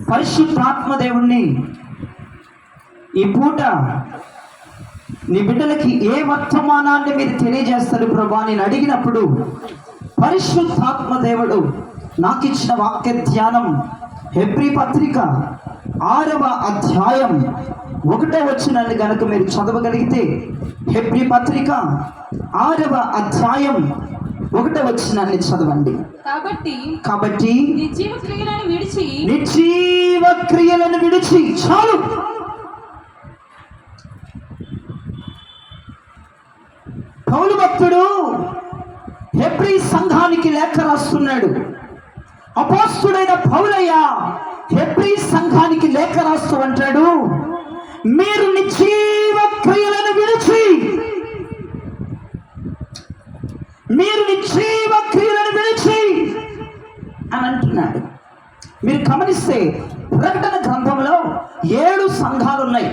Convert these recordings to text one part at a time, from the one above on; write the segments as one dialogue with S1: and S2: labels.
S1: పరిశుద్ధాత్మ దేవుణ్ణి ఈ పూట నీ బిడ్డలకి ఏ వర్తమానాన్ని మీరు తెలియజేస్తారు ప్రభా నేను అడిగినప్పుడు పరిశుద్ధాత్మ దేవుడు నాకు ఇచ్చిన వాక్య ధ్యానం హెబ్రీ పత్రిక 6వ అధ్యాయం 1వ వచనాన్ని గనక మీరు చదవగలిగితే, హెబ్రీ పత్రిక 6వ అధ్యాయం 1వ వచనాన్ని చదవండి. కాబట్టి నిర్జీవ క్రియలను విడిచి చాలు. పౌలు భక్తుడు హెబ్రీ సంఘానికి లేఖ రాస్తున్నాడు. అపోస్తుడైన పౌలయ్య హెబ్రీ సంఘానికి లేఖ రాస్తూ అంటాడు, మీరు నిర్జీవ క్రియలను విడిచి, మీరు నిర్జీవ క్రియలను విడిచి అని అంటున్నాడు. మీరు గమనిస్తే ప్రకటన గ్రంథంలో 7 సంఘాలు ఉన్నాయి.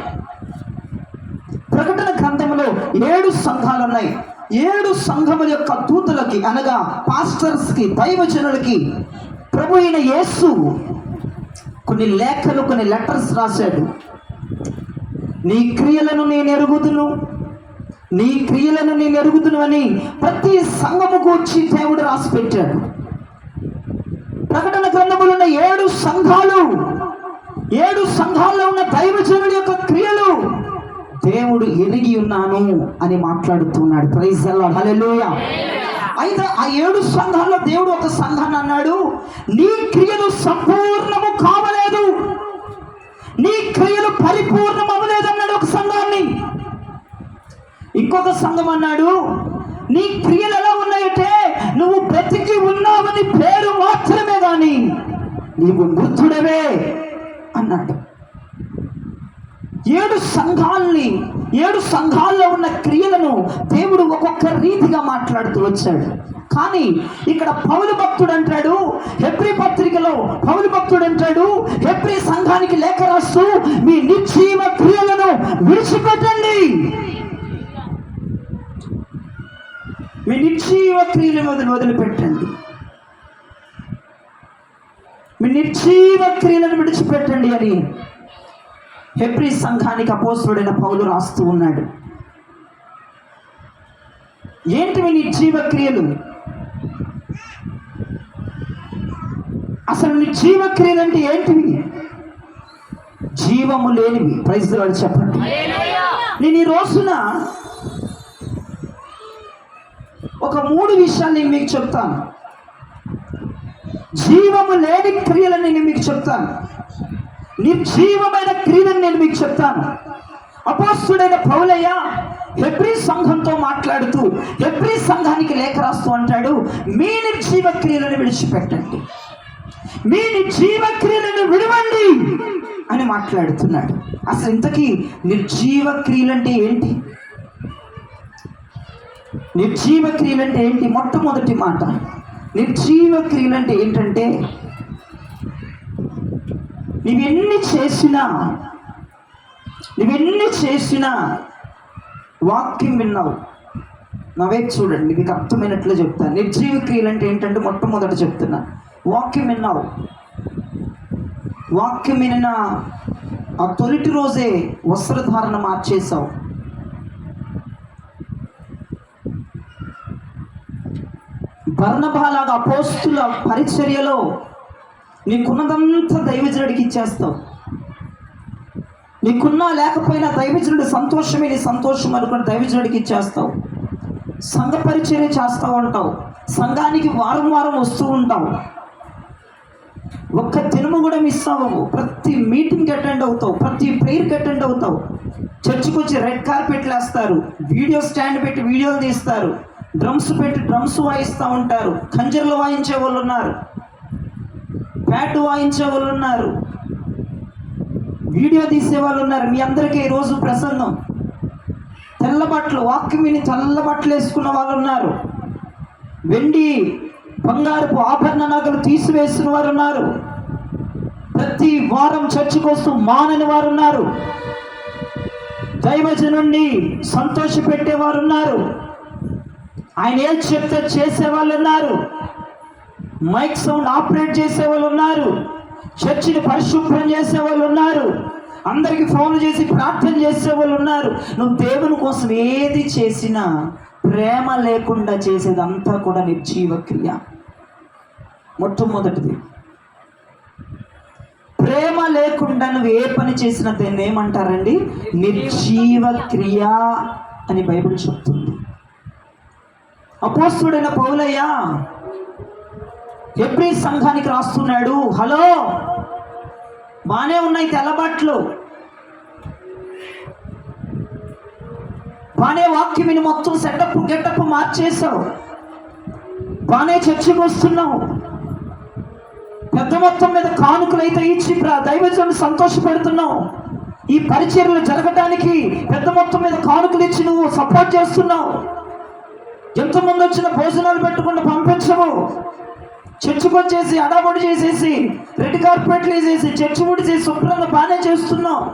S1: ప్రకటన గ్రంథంలో 7 సంఘాలు ఉన్నాయి. 7 సంఘముల యొక్క దూతలకి అనగా పాస్టర్స్కి, దైవజనులకి ప్రభు అయిన యేసు కొన్ని లేఖలు, కొన్ని లెటర్స్ రాశాడు. నీ క్రియలను నేను ఎరుగుదును, నీ క్రియలను నేను ఎరుగుదును అని ప్రతి సంఘము గూర్చి దేవుడు రాసి పెట్టాడు. ప్రకటన గ్రంథములో ఉన్న 7 సంఘాలు, 7 సంఘాల్లో ఉన్న దైవజనుడి యొక్క క్రియలు దేవుడు ఎరిగి ఉన్నాను అని మాట్లాడుతున్నాడు. ప్రైజ్ ది లార్డ్, హల్లెలూయా. అయితే ఆ 7 సంఘాల్లో దేవుడు ఒక సంఘాన్ని అన్నాడు, నీ క్రియలు సంపూర్ణము కావలేదు, నీ క్రియలు పరిపూర్ణం అవ్వలేదు అన్నాడు ఒక సంఘాన్ని. ఇంకొక సంఘం అన్నాడు, నీ క్రియలు ఎలా ఉన్నాయంటే నువ్వు బ్రతికి ఉన్నావని పేరు మాత్రమే కానీ నీవు మృతుడవే అన్నాడు. 7 సంఘాల్ని, 7 సంఘాల్లో ఉన్న క్రియలను దేవుడు ఒక్కొక్క రీతిగా మాట్లాడుతూ వచ్చాడు. కానీ ఇక్కడ పౌలు భక్తుడు అంటాడు, హెబ్రీ పత్రికలో పౌలు భక్తుడు అంటాడు, హెబ్రీ సంఘానికి లేఖ రాస్తూ మీ నిర్జీవ క్రియలను విడిచిపెట్టండి, మీ నిర్జీవ క్రియలను వదిలిపెట్టండి, మీ నిర్జీవ క్రియలను విడిచిపెట్టండి అని హెబ్రీ సంఘానికి అపోస్తలుడైన పౌలు రాస్తూ ఉన్నాడు. ఏంటివి నిర్జీవ క్రియలు? అసలు నిర్జీవ క్రియలు అంటే ఏంటివి? జీవము లేనివి. ప్రైజ్ ది లార్డ్ చెప్పండి. నేను ఈ రోజున ఒక 3 విషయాలు నేను మీకు చెప్తాను. జీవము లేని క్రియలను నేను మీకు చెప్తాను, నిర్జీవమైన క్రియలను నేను మీకు చెప్తాను. అపోస్తలుడైన పౌలయ్య హెబ్రీ సంఘంతో మాట్లాడుతూ హెబ్రీ సంఘానికి లేఖ రాస్తూ అంటాడు, మీ నిర్జీవ క్రియలను విడిచిపెట్టండి, మీ నిర్జీవ క్రియలను విడవండి అని మాట్లాడుతున్నాడు. అసలు ఇంతకీ నిర్జీవ క్రియలంటే ఏంటి? నిర్జీవ క్రియలంటే ఏంటి? మొట్టమొదటి మాట, నిర్జీవ క్రియలంటే ఏంటంటే నువ్వెన్ని చేసినా వాక్యం విన్నావు, నవే చూడండి మీకు అర్థమైనట్లు చెప్తాను. నిర్జీవ క్రియలు అంటే ఏంటంటే మొట్టమొదట చెప్తున్నా, వాక్యం విన్నావు, వాక్యం వినిన ఆ తొలిటి రోజే వస్త్రధారణ మార్చేశావు, బర్నబాలాగా అపోస్తుల పరిచర్యలో నీకున్నదంతా దైవజనుడికి ఇచ్చేస్తావు, నీకున్నా లేకపోయినా దైవజనుడి సంతోషమే నీ సంతోషం అనుకుని దైవజనుడికి ఇచ్చేస్తావు, సంఘ పరిచర్య చేస్తావు అంటావు, సంఘానికి వారం వారం వస్తూ ఉంటావు, ఒక్క దినము కూడా మిస్ అవ్వవు, ప్రతి మీటింగ్కి అటెండ్ అవుతావు, ప్రతి ప్రేయర్కి అటెండ్ అవుతావు, చర్చికి వచ్చి రెడ్ కార్పెట్లు వేస్తారు, వీడియో స్టాండ్ పెట్టి వీడియోలు తీస్తారు, డ్రమ్స్ పెట్టి డ్రమ్స్ వాయిస్తూ ఉంటారు, ఖంజర్లు వాయించే వాళ్ళు ఉన్నారు, ప్యాట్ వాయించే వాళ్ళు ఉన్నారు, వీడియో తీసే వాళ్ళు ఉన్నారు. మీ అందరికీ ఈరోజు ప్రసంగం తెల్ల బట్టలు, వాక్యం విని తెల్ల బట్టలు వేసుకున్న వాళ్ళు ఉన్నారు, వెండి బంగారపు ఆభరణ నగలు తీసివేసిన వారు ఉన్నారు, ప్రతి వారం చర్చికి వస్తూ మానని వారు ఉన్నారు, దైవజనుణ్ణి సంతోష పెట్టేవారు ఉన్నారు, ఆయన ఏం చెప్తే చేసేవాళ్ళు ఉన్నారు, మైక్ సౌండ్ ఆపరేట్ చేసేవాళ్ళు ఉన్నారు, చర్చిని పరిశుభ్రం చేసే వాళ్ళు ఉన్నారు, అందరికి ఫోన్లు చేసి ప్రార్థన చేసే వాళ్ళు ఉన్నారు. నువ్వు దేవుని కోసం ఏది చేసినా ప్రేమ లేకుండా చేసేదంతా కూడా నిర్జీవ క్రియ. మొట్టమొదటిది, ప్రేమ లేకుండా నువ్వు ఏ పని చేసినా దాన్ని ఏమంటారండి? నిర్జీవ క్రియ అని బైబిల్ చెప్తుంది. అపోస్తలుడైన పౌలయ్య హెబ్రీ సంఘానికి రాస్తున్నాడు. హలో, బానే ఉన్నాయి తెల్లబట్లు, బానే వాక్యం విని మొత్తం సెటప్ గెటప్ మార్చేసావు, బానే చర్చకు వస్తున్నావు, పెద్ద మొత్తం మీద కానుకలు అయితే ఇచ్చి దైవజనుని సంతోషపెడుతున్నావు, ఈ పరిచర్యలు జరగడానికి పెద్ద మొత్తం మీద కానుకలు ఇచ్చి నువ్వు సపోర్ట్ చేస్తున్నావు, ఎంతమంది వచ్చిన భోజనాలు పెట్టకుండా పంపించవు, చర్చికి వచ్చేసి అడాబడి చేసేసి రెడ్ కార్పెట్లు వేసేసి చర్చి ముడి చేసి శుభ్రంగా బాగానే చేస్తున్నావు,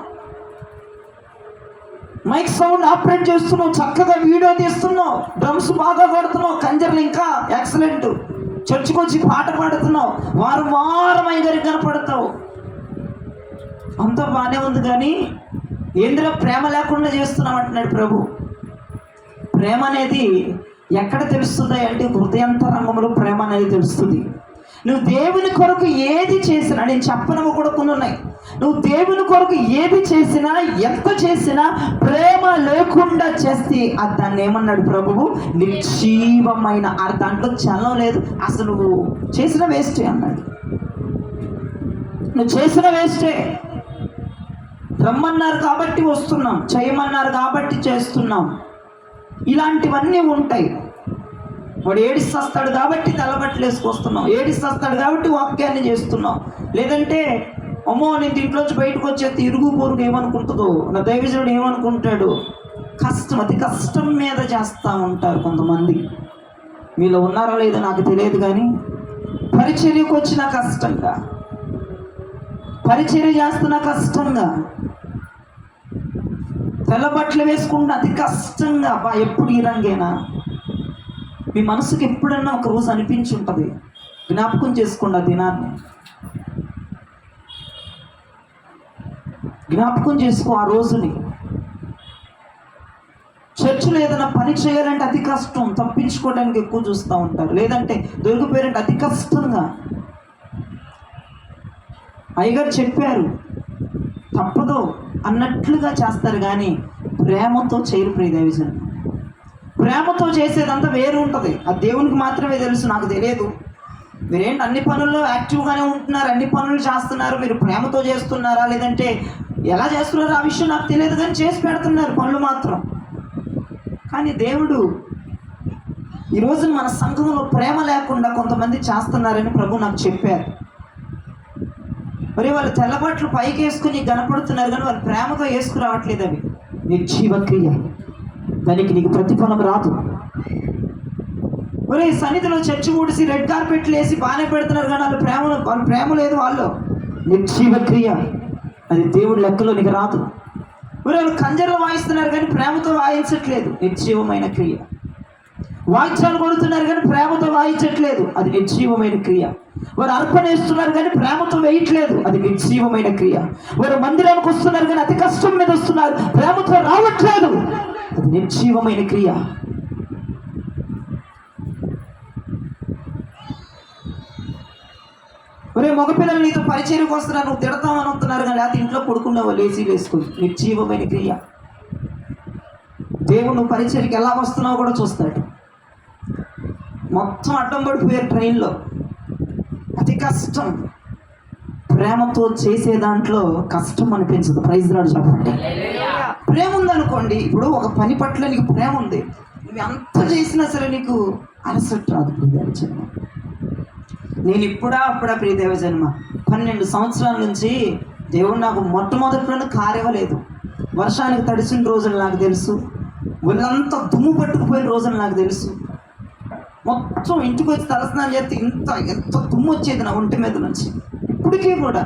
S1: మైక్ సౌండ్ ఆపరేట్ చేస్తున్నావు, చక్కగా వీడియో తీస్తున్నావు, డ్రమ్స్ బాగా కొడుతున్నావు, కంజర్లు ఇంకా ఎక్సలెంట్, చర్చికి వచ్చి పాట పాడుతున్నావు, వారం వారం అయ్యగారికి కనపడతావు, అంతా బాగానే ఉంది. కానీ ఏంద్రా ప్రేమ లేకుండా చేస్తున్నావు అంటున్నాడు ప్రభు. ప్రేమ అనేది ఎక్కడ తెలుస్తుంది అంటే హృదయాంతరంగంలో ప్రేమ అనేది తెలుస్తుంది. నువ్వు దేవుని కొరకు ఏది చేసినా, నేను చెప్పనవి కూడా కొన్ని ఉన్నాయి, నువ్వు దేవుని కొరకు ఏది చేసినా ఎంత చేసినా ప్రేమ లేకుండా చేస్తే దాన్ని ఏమన్నాడు ప్రభువు? నిర్జీవమైన. దాంట్లో చలనం లేదు, అసలు నువ్వు చేసిన వేస్టే అన్నాడు. నువ్వు చేసిన వేస్టే. రమ్మన్నారు కాబట్టి వస్తున్నాం, చేయమన్నారు కాబట్టి చేస్తున్నాం, ఇలాంటివన్నీ ఉంటాయి. వాడు ఏడిస్తాడు కాబట్టి తెల్లబట్టలు వేసుకొస్తున్నాం, ఏడిస్తాడు కాబట్టి వాక్యాన్ని చేస్తున్నాం. లేదంటే అమ్మో నేను దీంట్లోంచి బయటకు వచ్చేది ఇరుగు పొరుగు ఏమనుకుంటుందో, నా దైవజనుడు ఏమనుకుంటాడు, కష్టం, అతి కష్టం మీద చేస్తూ ఉంటారు కొంతమంది. మీలో ఉన్నారా లేదో నాకు తెలియదు, కానీ పరిచర్యకు వచ్చిన కష్టంగా, పరిచర్య చేస్తున్న కష్టంగా, తెల్లబట్టలు వేసుకుంటే అతి కష్టంగా, ఎప్పుడు ఈ రంగేనా? మీ మనసుకి ఎప్పుడన్నా ఒక రోజు అనిపించి ఉంటుంది, జ్ఞాపకం చేసుకోండి ఆ దినాన్ని, జ్ఞాపకం చేసుకో ఆ రోజుని. చర్చిలో ఏదైనా పని చేయాలంటే అతి కష్టం, తప్పించుకోవడానికి ఎక్కువ చూస్తూ ఉంటారు, లేదంటే దొరికిపోయారంటే అతి కష్టంగా. అయ్యగారు చెప్పారు తప్పదు అన్నట్లుగా చేస్తారు, కానీ ప్రేమతో చేయరు. ప్రియ దైవజనులు, ప్రేమతో చేసేదంతా వేరు ఉంటుంది, అది దేవునికి మాత్రమే తెలుసు, నాకు తెలియదు. మీరేంటి అన్ని పనుల్లో యాక్టివ్గానే ఉంటున్నారు, అన్ని పనులు చేస్తున్నారు, మీరు ప్రేమతో చేస్తున్నారా లేదంటే ఎలా చేస్తున్నారో ఆ విషయం నాకు తెలియదు, కానీ చేసి పెడుతున్నారు పనులు మాత్రం. కానీ దేవుడు ఈరోజు మన సంఘంలో ప్రేమ లేకుండా కొంతమంది చేస్తున్నారని ప్రభు నాకు చెప్పారు. మరి వాళ్ళు తెల్లబట్లు పైకి వేసుకుని కనపడుతున్నారు, కానీ వాళ్ళు ప్రేమతో వేసుకురావట్లేదు. అవి నిర్జీవ క్రియ, దానికి నీకు ప్రతిఫలం రాదు. ఒరే సన్నిధిలో చర్చి ఊడిసి రెడ్ కార్పెట్లు వేసి బాగానే పెడుతున్నారు, కానీ వాళ్ళ ప్రేమ లేదు, వాళ్ళు నిర్జీవ క్రియ, అది దేవుడి లెక్కలో నీకు రాదు. ఒరే వాళ్ళు కంజర్లు వాయిస్తున్నారు కానీ ప్రేమతో వాయించట్లేదు, నిర్జీవమైన క్రియ. వాయిద్యాలు కొడుతున్నారు కానీ ప్రేమతో వాయించట్లేదు, అది నిర్జీవమైన క్రియ. వారు అర్పణ వేస్తున్నారు కానీ ప్రేమతో వేయట్లేదు, అది నిర్జీవమైన క్రియ. వారు మందిరానికి వస్తున్నారు కానీ అతి కష్టం మీద వస్తున్నారు, ప్రేమతో రావట్లేదు, అది నిర్జీవమైన క్రియ. ఒరే మగపిల్లలు నీతో పరిచర్యకు వస్తున్నారు, నువ్వు తిడతామని వస్తున్నారు కానీ లేకపోతే ఇంట్లో పడుకునే వాళ్ళు ఏసీలు వేసుకుని, నిర్జీవమైన క్రియ. దేవుడు నువ్వు పరిచర్యకి ఎలా వస్తున్నావు కూడా చూస్తాడు. మొత్తం అడ్డం పడిపోయారు ట్రైన్లో, అతి కష్టం. ప్రేమతో చేసే దాంట్లో కష్టం అనిపించదు. ప్రైజ్ రాడు చెప్పండి. ప్రేమ ఉందనుకోండి, ఇప్పుడు ఒక పని పట్ల నీకు ప్రేమ ఉంది, నువ్వు ఎంత చేసినా సరే నీకు అలసట రాదు. ప్రియదేవ జన్మ, నేను అప్పుడా ప్రియదేవ జన్మ 12 సంవత్సరాల నుంచి దేవుడు నాకు మొట్టమొదటిలోనే కారు ఇవ్వలేదు. వర్షానికి తడిసిన రోజులు నాకు తెలుసు, ఒళ్ళంతా దుమ్ము పట్టుకుపోయిన రోజులు నాకు తెలుసు. మొత్తం ఇంటికి వచ్చి తలస్నానం చేస్తే ఎంత దుమ్ము వచ్చేది నా ఒంటి మీద నుంచి. ఇప్పటికీ కూడా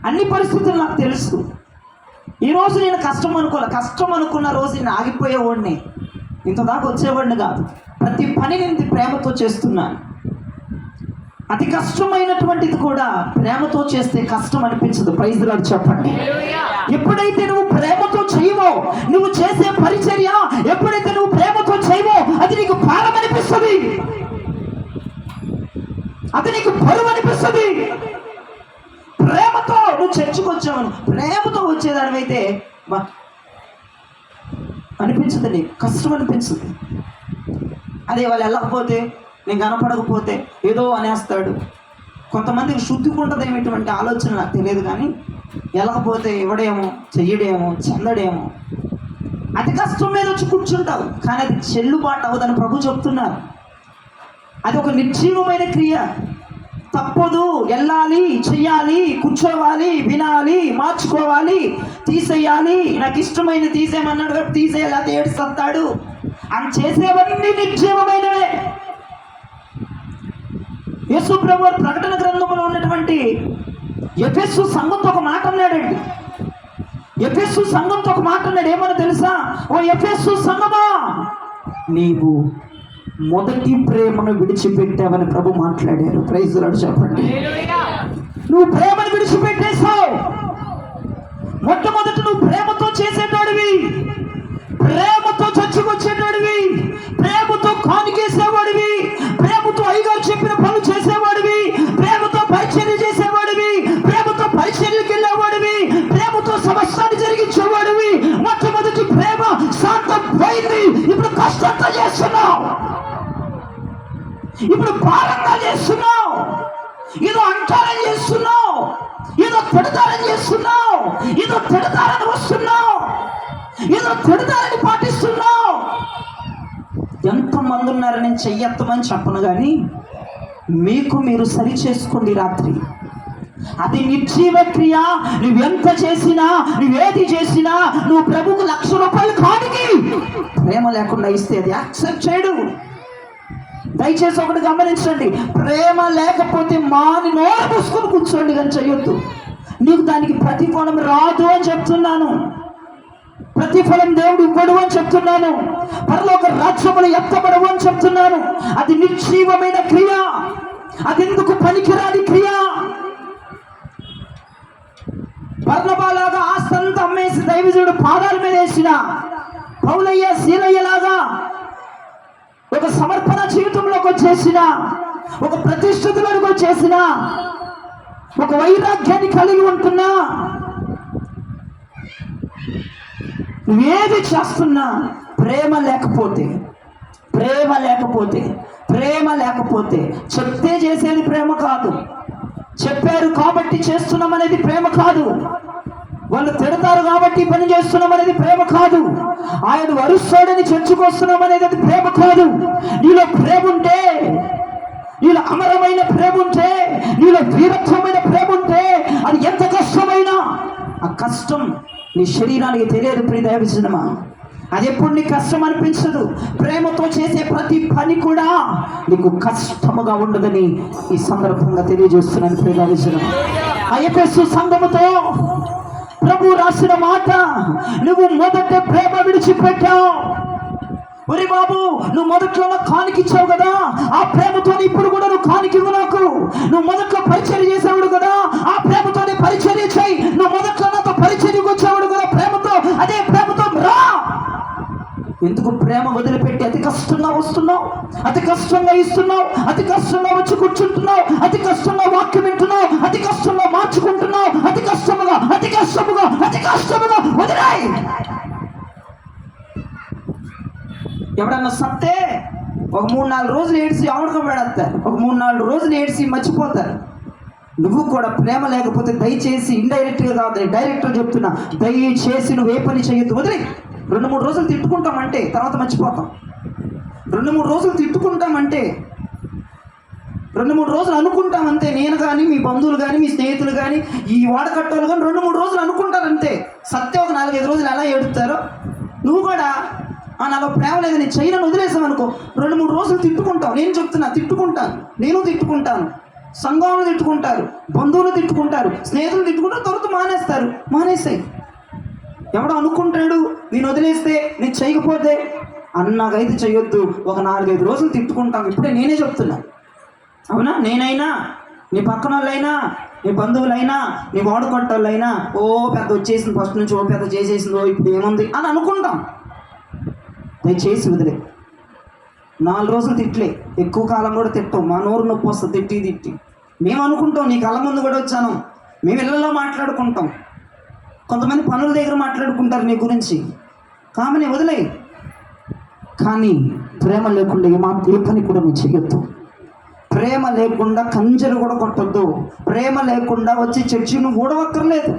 S1: అన్ని పరిస్థితులు నాకు తెలుసు. ఈరోజు నేను కష్టం అనుకున్న రోజు నేను ఆగిపోయేవాడిని, ఇంత దాకా వచ్చేవాడిని కాదు. ప్రతి పని నేను ప్రేమతో చేస్తున్నాను. అతి కష్టమైనటువంటిది కూడా ప్రేమతో చేస్తే కష్టం అనిపించదు. ప్రైజ్ ది లార్డ్ చెప్పండి. ఎప్పుడైతే నువ్వు ప్రేమతో చేయవో, నువ్వు చేసే పరిచర్య ఎప్పుడైతే నువ్వు ప్రేమతో చేయవో, అది నీకు భారం అనిపిస్తుంది, అది నీకు బరువు అనిపిస్తుంది. ప్రేమతో నువ్వు చర్చకు వచ్చావు, ప్రేమతో వచ్చేదానివైతే అనిపించదు, నీకు కష్టం అనిపించదు. అదే వాళ్ళు వెళ్ళకపోతే, నేను కనపడకపోతే ఏదో అనేస్తాడు. కొంతమందికి శుద్ధికుంటుంది ఏమిటువంటి ఆలోచన నాకు తెలియదు, కానీ వెళ్ళకపోతే ఇవ్వడేమో, చెయ్యడేమో, చెందడేమో, అతి కష్టం మీద వచ్చి కూర్చుంటావు. కానీ అది చెల్లుబాటు అవ్వదని ప్రభు చెప్తున్నారు. అది ఒక నిర్జీవమైన క్రియ, తప్పదు, వెళ్ళాలి, చెయ్యాలి, కూర్చోవాలి, వినాలి, మార్చుకోవాలి, తీసేయాలి. నాకు ఇష్టమైన తీసేయమన్నాడు కాబట్టి తీసేయాలి, అది ఏడుస్తాడు. అని చేసేవన్నీ నిర్జీవమైనవే. యేసు ప్రభు ప్రకటన గ్రంథంలో ఉన్నటువంటి ఎఫెసు సంఘంతో ఒక మాట అన్నాడండి. ఎఫెసు సంఘంతో ఒక మాట అన్నాడు. ఏమని తెలుసా? ఓ ఎఫెసు సంఘమా, నీవు మొదటి ప్రేమను విడిచిపెట్టావని ప్రభు మాట్లాడారు. ప్రైజ్ ది లార్డ్ చెప్పండి. నువ్వు ప్రేమను విడిచిపెట్టేశావు. మొట్టమొదటి నువ్వు ప్రేమతో చేసేటోడివి, ప్రేమతో చచ్చుకొచ్చేటోడివి, ప్రేమతో కానికేసేవాడివి, ప్రేమతో అయ్యగారు చెప్పిన పనులు చేసేవాడివి, ప్రేమతో పరిచర్య చేసేవాడివి, ప్రేమతో పరిచర్యకి వెళ్ళేవాడివి, ప్రేమతో సమస్యని జరిగించేవాడివి. మొట్టమొదటి ప్రేమ శాంతం పోయింది. ఇప్పుడు కష్టంతో చేస్తున్నావు, ఇప్పుడు భారంగా చేస్తున్నావు, ఏదో అంటారని చేస్తున్నావు, ఏదో తిడతారని చేస్తున్నావు, ఏదో తిడతారని వస్తున్నావు, ఏదో తిడతారని పాటిస్తున్నావు. ఎంతమంది ఉన్నారు, నేను చెయ్యొత్తమని చెప్పను, కానీ మీకు మీరు సరి చేసుకోండి. రాత్రి అది నిర్జీవ క్రియ. నువ్వెంత చేసినా, నువ్వేది చేసినా, నువ్వు ప్రభుకు ₹1,00,000 కాడికి ప్రేమ లేకుండా ఇస్తే అది యాక్సెప్ట్ చేయడు. దయచేసి ఒకటి గమనించండి, ప్రేమ లేకపోతే మాని నోరు మూసుకొని కూర్చోండి, కానీ చెయ్యొద్దు. నీకు దానికి ప్రతిఫలం రాదు అని చెప్తున్నాను. ప్రతిఫలం దేవుడు ఇవ్వడు అని చెప్తున్నాను. పరలోక రాజ్యములు ఎత్తబడవు అని చెప్తున్నాను. అది నిర్జీవమైన క్రియ, అది ఎందుకు పనికిరాని క్రియ. బర్నబాలాగా ఆస్తంతా అమ్మేసి దైవజనుడు పాదాల మీద వేసిన, పౌలయ్య శీలయ్యలాగా ఒక సమర్పణ జీవితంలోకి వచ్చేసిన, ఒక ప్రతిష్ఠితులకు వచ్చేసిన, ఒక వైరాగ్యాన్ని కలిగి ఉంటున్నా, నువ్వేది చేస్తున్నా ప్రేమ లేకపోతే, ప్రేమ లేకపోతే, ప్రేమ లేకపోతే, చెప్తే చేసేది ప్రేమ కాదు, చెప్పారు కాబట్టి చేస్తున్నాం అనేది ప్రేమ కాదు, వాళ్ళు తిడతారు కాబట్టి పని చేస్తున్నాం అనేది ప్రేమ కాదు, ఆయన వరుస్తాడని చర్చకొస్తున్నాం అనేది అది ప్రేమ కాదు. నీలో ప్రేమ ఉంటే, నీలో అమరమైన ప్రేమ ఉంటే, నీలో వీరత్వమైన ప్రేమ ఉంటే, అది ఎంత కష్టమైనా ఆ కష్టం నీ శరీరానికి తెలియదు. ప్రియ దైవజనమా, అది ఎప్పుడు నీకు కష్టం అనిపించదు. ప్రేమతో చేసే ప్రతి పని కూడా నీకు కష్టముగా ఉండదని ఈ సందర్భంగా తెలియజేస్తున్నాను. ప్రియ దైవజనమా, ఆ ఎఫెసు సంఘముతో ప్రభు రాసిన మాట, నువ్వు మొదట ప్రేమ విడిచిపెట్టావు. ఒరే బాబు, నువ్వు మొదట్లో కానికిచ్చావు కదా, ఆ ప్రేమతో ఇప్పుడు కూడా నువ్వు కానికివ్వు నాకు. నువ్వు మొదట్లో పరిచర్య చేసేవాడు కదా, ఆ ప్రేమతోనే పరిచర్య చేయి. నువ్వు మొదట్లో నాతో పరిచర్యకు వచ్చేవాడు కదా, ప్రేమతో, అదే ప్రేమతో రా. ఎందుకు ప్రేమ వదిలిపెట్టి అతి కష్టంగా వస్తున్నావు, అతి కష్టంగా ఇస్తున్నావు, అతి కష్టంగా వచ్చి కూర్చుంటున్నావు, అతి కష్టంగా వాక్యం వింటున్నావు, అతి కష్టంగా మార్చుకుంటున్నావు, అతి కష్టముగా, అతి కష్టముగా, అతి కష్టముగా వదిలాయి. ఎవడన్నా సత్తే ఒక 3-4 రోజులు ఏడ్చి ఆవుడుగా పెడతారు, ఒక 3-4 రోజులు ఏడ్చి మర్చిపోతారు. నువ్వు కూడా ప్రేమ లేకపోతే దయచేసి, ఇండైరెక్ట్గా కాదు డైరెక్ట్గా చెప్తున్నా, దయచేసి నువ్వు ఏ పని చేయొద్దు, వదిలే. 2-3 రోజులు తిట్టుకుంటామంటే తర్వాత మర్చిపోతాం. 2-3 రోజులు తిట్టుకుంటామంటే, 2-3 రోజులు అనుకుంటామంతే. నేను కానీ, మీ బంధువులు కానీ, మీ స్నేహితులు కానీ, ఈ వాడకట్టోళ్ళు కానీ 2-3 రోజులు అనుకుంటారంతే. సత్యం ఒక 4-5 రోజులు ఎలా ఏడుతారో నువ్వు కూడా, నాలో ప్రేమ లేదు, నేను చైనాను వదిలేసాను అనుకో, 2-3 రోజులు తిట్టుకుంటావు. నేను చెప్తున్నా, తిట్టుకుంటాను, నేను తిట్టుకుంటాను, సంఘంలో తిట్టుకుంటారు, బంధువులు తిట్టుకుంటారు, స్నేహితులు తిట్టుకుంటారు, తర్వాత మానేస్తాయి. ఎవడో అనుకుంటాడు నేను వదిలేస్తే, నేను చేయకపోతే. అన్నగైతే చేయొద్దు. ఒక 4-5 రోజులు తిట్టుకుంటాం. ఇప్పుడే నేనే చెప్తున్నా, అవునా? నేనైనా, నీ పక్కన వాళ్ళైనా, నీ బంధువులైనా, నీ వాడుకొట్టోళ్ళైనా ఓ పెద్ద వచ్చేసింది ఫస్ట్ నుంచి, ఓ పెద్ద చేసేసింది, ఓ ఇప్పుడు ఏముంది అని అనుకుంటాం. దయచేసి వదిలే. 4 రోజులు తిట్లే, ఎక్కువ కాలం కూడా తిట్టాం. మా నోరు నొప్పి వస్తుంది తిట్టి. మేము అనుకుంటాం, నీ కళ్ళ ముందు కూడా వచ్చాను, మేము ఇళ్ళలో మాట్లాడుకుంటాం, కొంతమంది పనుల దగ్గర మాట్లాడుకుంటారు నీ గురించి. కామని వదిలే. కానీ ప్రేమ లేకుండా ఏ పని కూడా నువ్వు చేయొద్దు. ప్రేమ లేకుండా కంజరు కూడా కొట్టద్దు. ప్రేమ లేకుండా వచ్చి చర్చి నువ్వు ఊడవక్కర్లేదు.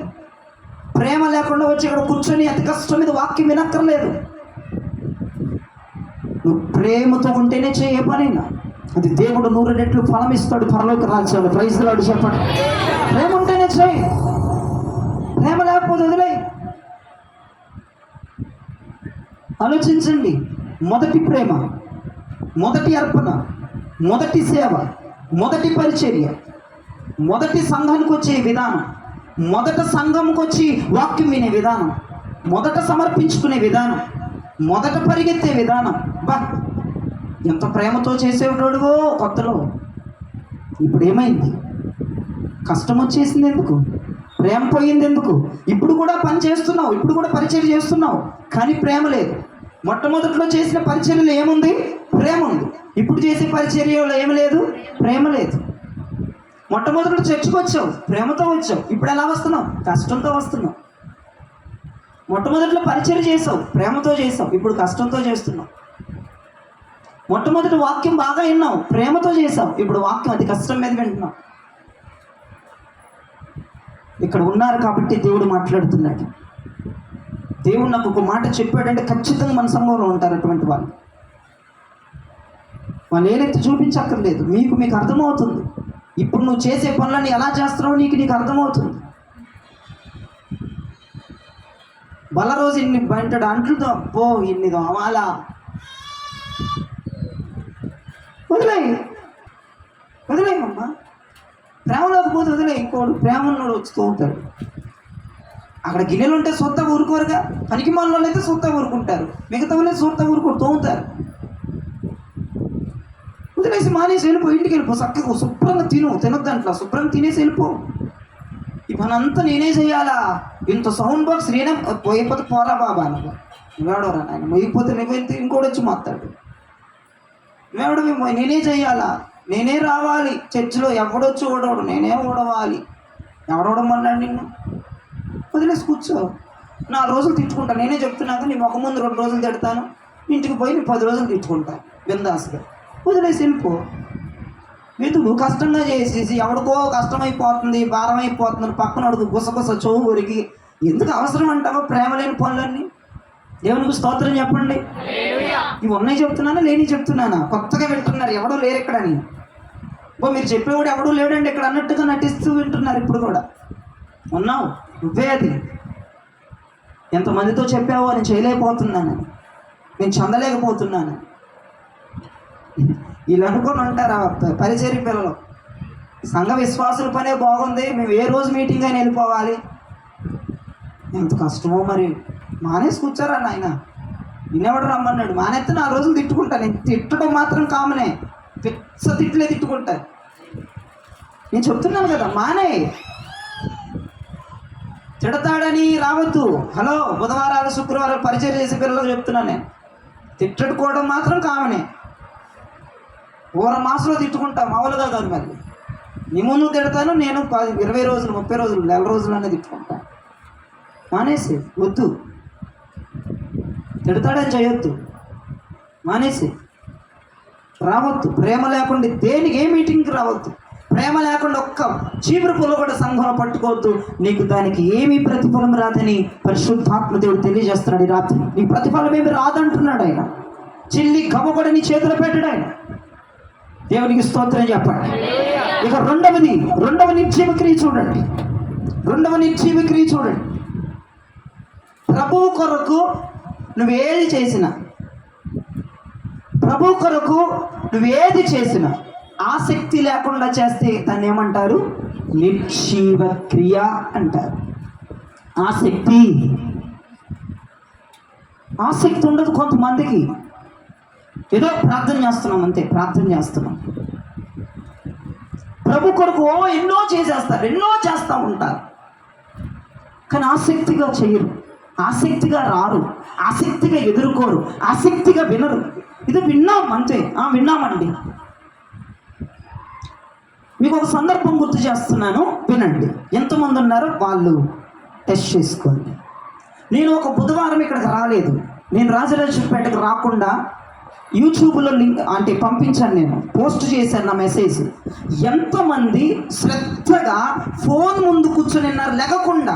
S1: ప్రేమ లేకుండా వచ్చి ఇక్కడ కూర్చొని అతి కష్టం మీద వాక్యం వినక్కర్లేదు. నువ్వు ప్రేమతో ఉంటేనే చేయ పనైనా అది దేవుడు 100 రెట్లు ఫలం ఇస్తాడు పరలోక రాజ్యాలు. ప్రైజ్ లార్డ్ చెప్పండి. ప్రేమ ఉంటేనే చేయి, ప్రేమ లేకపోతే వదిలే. ఆలోచించండి. మొదటి ప్రేమ, మొదటి అర్పణ, మొదటి సేవ, మొదటి పరిచర్య, మొదటి సంఘానికి వచ్చే విధానం, మొదట సంఘంకి వచ్చి వాక్యం వినే విధానం, మొదట సమర్పించుకునే విధానం, మొదట పరిగెత్తే విధానం. బా ఎంత ప్రేమతో చేసేవాడుగో కొత్తలో. ఇప్పుడు ఏమైంది? కష్టం వచ్చేసింది ఎందుకు? ప్రేమ పోయింది ఎందుకు? ఇప్పుడు కూడా పని చేస్తున్నావు, ఇప్పుడు కూడా పరిచర్య చేస్తున్నావు, కానీ ప్రేమ లేదు. మొట్టమొదట్లో చేసిన పరిచర్యలో ఏముంది? ప్రేమ ఉంది. ఇప్పుడు చేసే పరిచర్యలో ఏమి లేదు? ప్రేమ లేదు. మొట్టమొదట్లో చర్చకు వచ్చావు, ప్రేమతో వచ్చావు, ఇప్పుడు ఎలా వస్తున్నావు? కష్టంతో వస్తున్నావు. మొట్టమొదట్లో పరిచర్య చేసావు, ప్రేమతో చేసావు, ఇప్పుడు కష్టంతో చేస్తున్నావు. మొట్టమొదటి వాక్యం బాగా విన్నావు, ప్రేమతో చేసావు, ఇప్పుడు వాక్యం అతి కష్టం మీద వింటున్నావు. ఇక్కడ ఉన్నారు కాబట్టి దేవుడు మాట్లాడుతున్నాడు. దేవుడు నాకు ఒక మాట చెప్పాడంటే ఖచ్చితంగా మన సంఘంలో ఉంటారు అటువంటి వాళ్ళు. వాళ్ళు ఏదైతే చూపించక్కర్లేదు, మీకు అర్థమవుతుంది. ఇప్పుడు నువ్వు చేసే పనులన్నీ ఎలా చేస్తున్నావు నీకు అర్థమవుతుంది. బల రోజు ఇన్ని బంటడు అంట్లుతో అబ్బో ఇన్ని దోమాలా. వదిలేయమ్మా. ప్రేమ లేకపోతే వదిలే. ఇంకోడు ప్రేమ ఉన్నాడు వచ్చుతూ ఉంటాడు. అక్కడ గిన్నెలు ఉంటే సొత్త ఊరుకోరుగా. పనికి మనలో అయితే సొత్త ఊరుకుంటారు, మిగతా వాళ్ళే సొత్త ఊరుకోరు తోముతారు. వదిలేసి మానేసి వెళ్ళిపో, ఇంటికి వెళ్ళిపో. చక్కగా శుభ్రంగా తినొద్దంట్లా, శుభ్రంగా తినేసి వెళ్ళిపో. ఈ పని అంతా నేనే చేయాలా? ఇంత సౌండ్ బాక్స్ నేనే పోయిపోతే పోరా బాబా అనుకో. నువ్వేడవరా నాయన, మొయ్యిపోతే నువ్వెళ్తే ఇంకోటి వచ్చి మాట్లాడు. నువ్వేవడ నేనే చేయాలా? నేనే రావాలి చర్చిలో, ఎవడొచ్చి ఓడవడు, నేనే ఓడవాలి. ఎవడవడమన్నాడు నిన్ను? వదిలేసి కూర్చో. 4 రోజులు తిట్టుకుంటా, నేనే చెప్తున్నాక నీ ముఖం ముందు 2 రోజులు తిడతాను, ఇంటికి పోయి నీ 10 రోజులు తిట్టుకుంటా బిందాస్గా. వదిలేసి వెళ్ళిపో. నువ్వు కష్టంగా చేసేసి ఎవడికో కష్టమైపోతుంది, భారం అయిపోతుంది, పక్కన అడుగు గుసగుస చెవు ఊరికి ఎందుకు అవసరం అంటావో ప్రేమ లేని పనులన్నీ. దేవునికి స్తోత్రం చెప్పండి. ఇవి ఉన్నాయి చెప్తున్నానా లేని చెప్తున్నానా? కొత్తగా వింటున్నారు, ఎవడో లేరు ఇక్కడ అని. మీరు చెప్పేవాడు ఎవడూ లేడండి ఇక్కడ అన్నట్టుగా నటిస్తూ వింటున్నారు. ఇప్పుడు కూడా ఉన్నావు నువ్వే. అది ఎంతమందితో చెప్పావో నేను చేయలేకపోతున్నాను, నేను చెందలేకపోతున్నాను. వీళ్ళు అనుకొని ఉంటారా పరిచర్య పిల్లలు? సంఘ విశ్వాసుల పనే బాగుంది, మేము ఏ రోజు మీటింగ్ అయినా వెళ్ళిపోవాలి. ఎంత కష్టమో మరి. మానేసి కూర్చోరా నాయన, నిన్నెవడు రమ్మన్నాడు? మానేస్తే 4 రోజులు తిట్టుకుంటా. నేను తిట్టడం మాత్రం కామనే, పిచ్చ తిట్లే తిట్టుకుంటా. నేను చెప్తున్నాను కదా, మానే. తిడతాడని రావద్దు. హలో, బుధవారాలు శుక్రవారాలు పరిచయం చేసే పిల్లలకు చెప్తున్నాను నేను. తిట్టుకోవడం మాత్రం కామనే. మాసంలో తిట్టుకుంటా, మామూలుగా కాదు. మరి నీ ముందు తిడతాను నేను 20 రోజులు 30 రోజులు 4 రోజులనే తిట్టుకుంటా. మానేసి వద్దు, తిడతాడని చేయొద్దు, మానేసి రావద్దు. ప్రేమ లేకుండా దేనికి ఏ మీటింగ్కి రావద్దు. ప్రేమ లేకుండా ఒక్క చీపురు పుల్ల కూడా సంఘంలో పట్టుకోవద్దు. నీకు దానికి ఏమీ ప్రతిఫలం రాదని పరిశుద్ధాత్మ దేవుడు తెలియజేస్తున్నాడు. ఈ రాత్రి నీ ప్రతిఫలం ఏమి రాదంటున్నాడు ఆయన. చిల్లి గమ్మ కూడా నీ చేతిలో పెట్టాడు ఆయన. దేవునికి స్తోత్రం చెప్పండి. ఇక రెండవ నిర్జీవ క్రియ చూడండి. రెండవ నిర్జీవ క్రియ చూడండి. ప్రభువు కొరకు నువ్వేది చేసినా, ప్రభు కొరకు నువ్వేది చేసినా ఆసక్తి లేకుండా చేస్తే దాన్ని ఏమంటారు? నిర్జీవ క్రియ అంటారు. ఆసక్తి ఉండదు కొంతమందికి. ఏదో ప్రార్థన చేస్తున్నాం అంతే, ప్రార్థన చేస్తున్నాం. ప్రభు కొరకు ఎన్నో చేసేస్తారు, ఎన్నో చేస్తూ ఉంటారు, కానీ ఆసక్తిగా చేయరు, ఆసక్తిగా రారు, ఆసక్తిగా ఎదుర్కోరు, ఆసక్తిగా వినరు. ఇది విన్నాం అంతే, విన్నామండి. మీకు ఒక సందర్భం గుర్తు చేస్తున్నాను, వినండి. ఎంతమంది ఉన్నారో వాళ్ళు టెస్ట్ చేసుకోండి. నేను ఒక బుధవారం ఇక్కడికి రాలేదు, నేను రాజరాజపేటకు రాకుండా యూట్యూబ్లో లింక్ అంటే పంపించాను, నేను పోస్ట్ చేశాను నా మెసేజ్. ఎంతమంది శ్రద్ధగా ఫోన్ ముందు కూర్చొని ఉన్నారు, లెగకుండా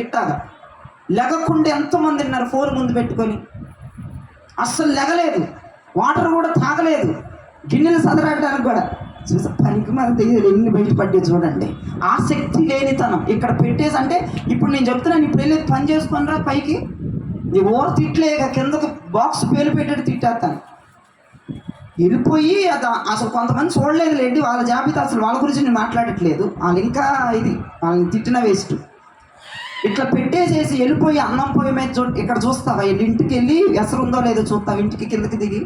S1: ఇట్టాగా లెగకుండా ఎంతమంది ఉన్నారు ఫోన్ ముందు పెట్టుకొని? అస్సలు లెగలేదు, వాటర్ కూడా తాగలేదు, గిన్నెలు సదరాడడానికి కూడా. చూసా పనికి మన తెలియదు ఎన్ని బయటపడ్డే చూడండి. ఆసక్తి లేనితనం ఇక్కడ పెట్టేసి, అంటే ఇప్పుడు నేను చెప్తున్నాను, ఇప్పుడు వెళ్ళి పని చేసుకుని రా పైకి, నీ ఓవర్ తిట్లే కిందకు బాక్స్ పేలు పెట్టాడు తిట్టేస్తాను. వెళ్ళిపోయి అది అసలు కొంతమంది చూడలేదు లేండి, వాళ్ళ జాబితా అసలు వాళ్ళ గురించి నేను మాట్లాడట్లేదు, వాళ్ళు ఇంకా ఇది వాళ్ళని తిట్టిన వేస్ట్. ఇట్లా పెట్టేసేసి వెళ్ళిపోయి అన్నం పోయి మీద ఇక్కడ చూస్తావా, వెళ్ళి ఇంటికి వెళ్ళి ఎసరు ఉందో లేదో చూస్తావు, ఇంటికి కిందకి దిగి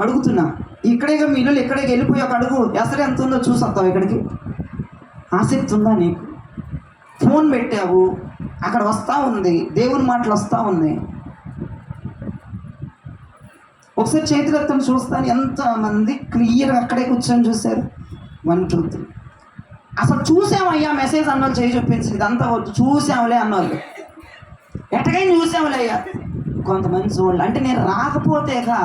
S1: అడుగుతున్నా, ఇక్కడేగా మీ ఇల్లు ఇక్కడే వెళ్ళిపోయి ఒక అడుగు ఎసరు ఎంత ఉందో చూసొస్తావు. ఇక్కడికి ఆసక్తి ఉందా నీకు? ఫోన్ పెట్టావు, అక్కడ వస్తూ ఉంది, దేవుని మాటలు వస్తూ ఉన్నాయి. ఒకసారి చేతులెత్తని చూస్తాను, ఎంతమంది క్లియర్గా అక్కడే కూర్చొని చూశారు. 1 2 3 అసలు చూసామయ్యా మెసేజ్ అన్నోళ్ళు చేయి చూపించింది, ఇదంతా వద్దు, చూసాములే అన్నోళ్ళు, ఎట్టకైనా చూసాములే అయ్యా. కొంతమంది చూడాలి అంటే నేను రాకపోతేగా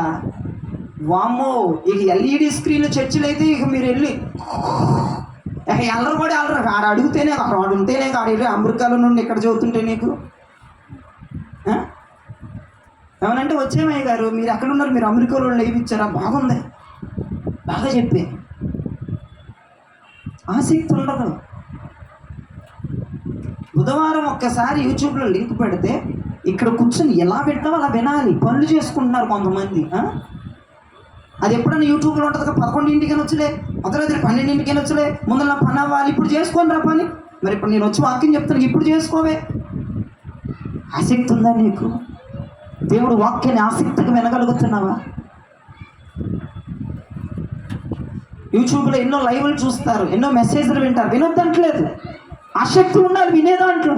S1: వామ్మో, ఇక ఎల్ఈడి స్క్రీన్ చర్చిలు అయితే ఇక మీరు వెళ్ళి ఎల్లరు కూడా వెళ్ళరు, ఆడ అడిగితేనే ఆడు ఉంటేనే ఆడ వెళ్ళి అమెరికాలో నుండి ఇక్కడ చదువుతుంటే నీకు ఏమనంటే వచ్చేమయ్య గారు మీరు ఎక్కడ ఉన్నారు, మీరు అమెరికాలో లైవ్ ఇచ్చారా, బాగుంది బాగా చెప్పే. ఆసక్తి ఉండదు. బుధవారం ఒక్కసారి యూట్యూబ్లో లింక్ పెడితే ఇక్కడ కూర్చొని ఎలా పెట్టామో అలా వినాలి. పనులు చేసుకుంటున్నారు కొంతమంది. అది ఎప్పుడైనా యూట్యూబ్లో ఉంటుంది కదా, 11ంటికైనా వచ్చలే, అర్ధరాత్రి 12ంటికైనా వచ్చలే, ముందర పని అవ్వాలి, ఇప్పుడు చేసుకోని రా పని. మరి ఇప్పుడు నేను వచ్చి వాక్యం చెప్తాను, ఇప్పుడు చేసుకోవే. ఆసక్తి ఉందా నీకు? దేవుడు వాక్యాన్ని ఆసక్తిగా వినగలుగుతున్నావా? యూట్యూబ్లో ఎన్నో లైవ్లు చూస్తారు, ఎన్నో మెసేజ్లు వింటారు, వినొద్దంటలేదు, ఆసక్తి ఉండాలి వినే దాంట్లో.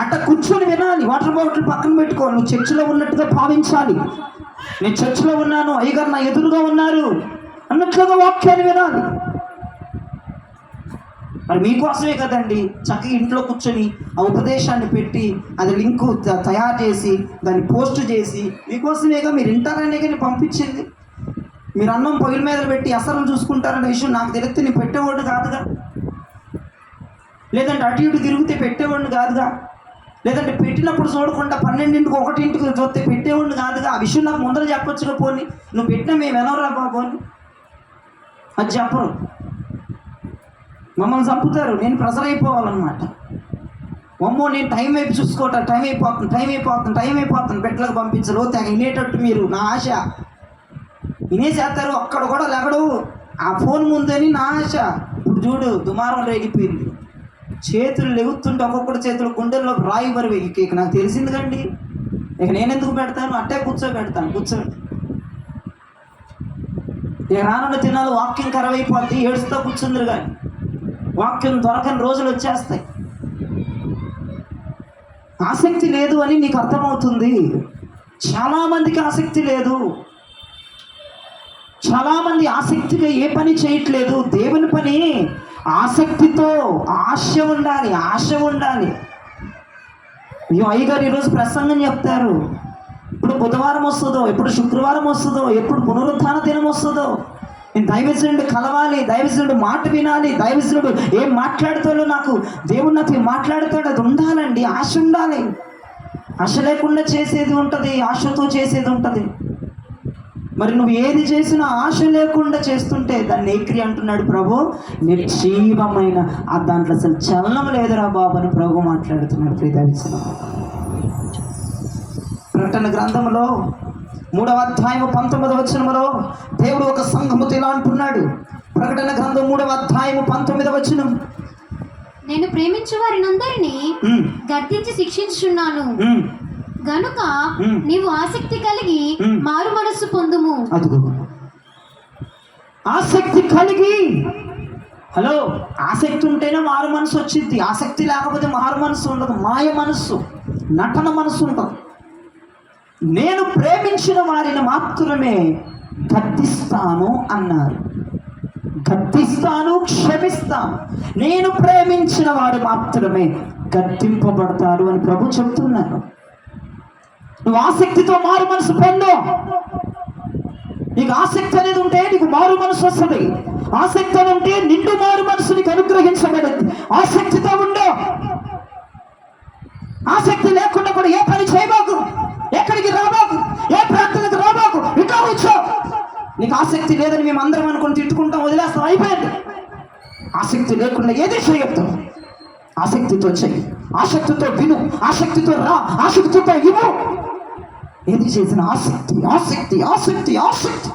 S1: అట్ట కూర్చొని వినాలి, వాటర్ బాటిల్ పక్కన పెట్టుకోవాలి, నువ్వు చర్చిలో ఉన్నట్టుగా భావించాలి. నేను చర్చిలో ఉన్నాను, అయ్యగారు నా ఎదురుగా ఉన్నారు అన్నట్లుగా వాక్యాన్ని వినాలి. మరి మీకోసమే కదండి చక్కగా ఇంట్లో కూర్చొని ఆ ఉపదేశాన్ని పెట్టి అది లింకు తయారు చేసి దాన్ని పోస్ట్ చేసి మీకోసమేగా, మీరు వింటారనే కానీ పంపించింది. మీరు అన్నం పొయ్యిల మీద పెట్టి అసలు చూసుకుంటారనే విషయం నాకు తెలిస్తే నేను పెట్టేవాడు కాదుగా, లేదంటే అటు ఇటు తిరిగితే పెట్టేవాడిని కాదుగా, లేదంటే పెట్టినప్పుడు చూడకుండా 12ంటికి 1ంటికి చూస్తే పెట్టేవాడిని కాదుగా. ఆ విషయం నాకు ముందర చెప్పొచ్చుగా. పోని నువ్వు పెట్టినా మేము ఎనవరా బాబు అని అది చెప్పరు, మమ్మల్ని చంపుతారు. నేను ప్రెజర్ అయిపోవాలన్నమాట. అమ్మో నేను టైం వైపు చూసుకోవటం, టైం అయిపోతుంది పెట్టలకు పంపించరు, తెగ వినేటట్టు మీరు. నా ఆశ వినేసేస్తారు, అక్కడ కూడా లెగడు ఆ ఫోన్ ముందని నా ఆశ. ఇప్పుడు చూడు దుమారం రేగిపోయింది, చేతులు లెగుతుంటే ఒక్కొక్కటి చేతులు గుండెల్లో రాయి బరువు. ఇక నాకు తెలిసింది కండి, ఇక నేను ఎందుకు పెడతాను, అట్టే కూర్చోబెడతాను. ఇక రానున్న తినాలి, వాక్యం కరవైపోద్ది, ఏడుస్తూ కూర్చుందరు. కానీ వాక్యం దొరకని రోజులు వచ్చేస్తాయి. ఆసక్తి లేదు అని నీకు అర్థమవుతుంది. చాలామందికి ఆసక్తి లేదు, చాలామంది ఆసక్తిగా ఏ పని చేయట్లేదు. దేవుని పని ఆసక్తితో ఆశ ఉండాలి. అయ్యగారు ఈరోజు ప్రసంగం చెప్తారు, ఇప్పుడు బుధవారం వస్తుందో, ఎప్పుడు శుక్రవారం వస్తుందో, ఎప్పుడు పునరుత్థాన దినం వస్తుందో, నేను దైవజనుడు కలవాలి, దైవజనుడు మాట వినాలి, దైవజనుడు ఏం మాట్లాడుతాడో నాకు దేవుడు నాతో మాట్లాడుతాడు, అది ఉండాలండి. ఆశ ఉండాలి. ఆశ లేకుండా చేసేది ఉంటుంది, ఆశతో చేసేది ఉంటుంది. మరి నువ్వు ఏది చేసినా ఆశ లేకుండా చేస్తుంటే దాన్ని ఏక్రి అంటున్నాడు ప్రభు, నిర్జీవమైన ఆ దాంట్లో అసలు చలనం లేదురా బాబు అని ప్రభు మాట్లాడుతున్నాడు. ప్రియదర్శనం ప్రకటన గ్రంథంలో 3వ అధ్యాయము 19వ వచనములో దేవుడు ఒక సంఘముతో ఇలా అంటున్నాడు. ప్రకటన గ్రంథం 3వ అధ్యాయము 19వ వచనం,
S2: నేను ప్రేమించు వారినందరినీ గద్దించి శిక్షించుచున్నాను గనుక నీవు ఆసక్తి కలిగి మారు మనస్సు పొందుము.
S1: అదుగో ఆసక్తి కలిగి హలో, ఆసక్తి ఉంటేనే మారు మనసు వచ్చింది. ఆసక్తి లేకపోతే మారు మనసు ఉండదు. మాయ మనస్సు, నటన మనసు ఉంటుంది. నేను ప్రేమించిన వారిని మాత్రమే గద్దిస్తాను అన్నారు. గద్దిస్తాను, క్షమిస్తాను. నేను ప్రేమించిన వారు మాత్రమే గద్దింపబడతారు అని ప్రభు చెప్తున్నారు. నువ్వు ఆసక్తితో మారు మనసు పొందు. నీకు ఆసక్తి అనేది ఉంటే నీకు మారు మనసు వస్తుంది. ఆసక్తి అని ఉంటే నిండు మారు మనసు నీకు అనుగ్రహించబడింది. ఆసక్తితో ఉండు. ఆసక్తి లేకుండా కూడా ఏ పని చేయబాకు, ఎక్కడికి రాబాకు, ఏ ప్రాంతానికి రాబాకు, ఇంకా కూర్చో. నీకు ఆసక్తి లేదని మేము అందరం అనుకుని తిట్టుకుంటాం, వదిలేస్తాం, అయిపోయింది. ఆసక్తి లేకుండా ఏది చేయొద్దు. ఆసక్తితో చెయ్యి, ఆసక్తితో విను, ఆసక్తితో రా, ఆసక్తితో ఇవ్వు. ఏది చేసిన ఆసక్తి ఆసక్తి ఆసక్తి ఆసక్తి.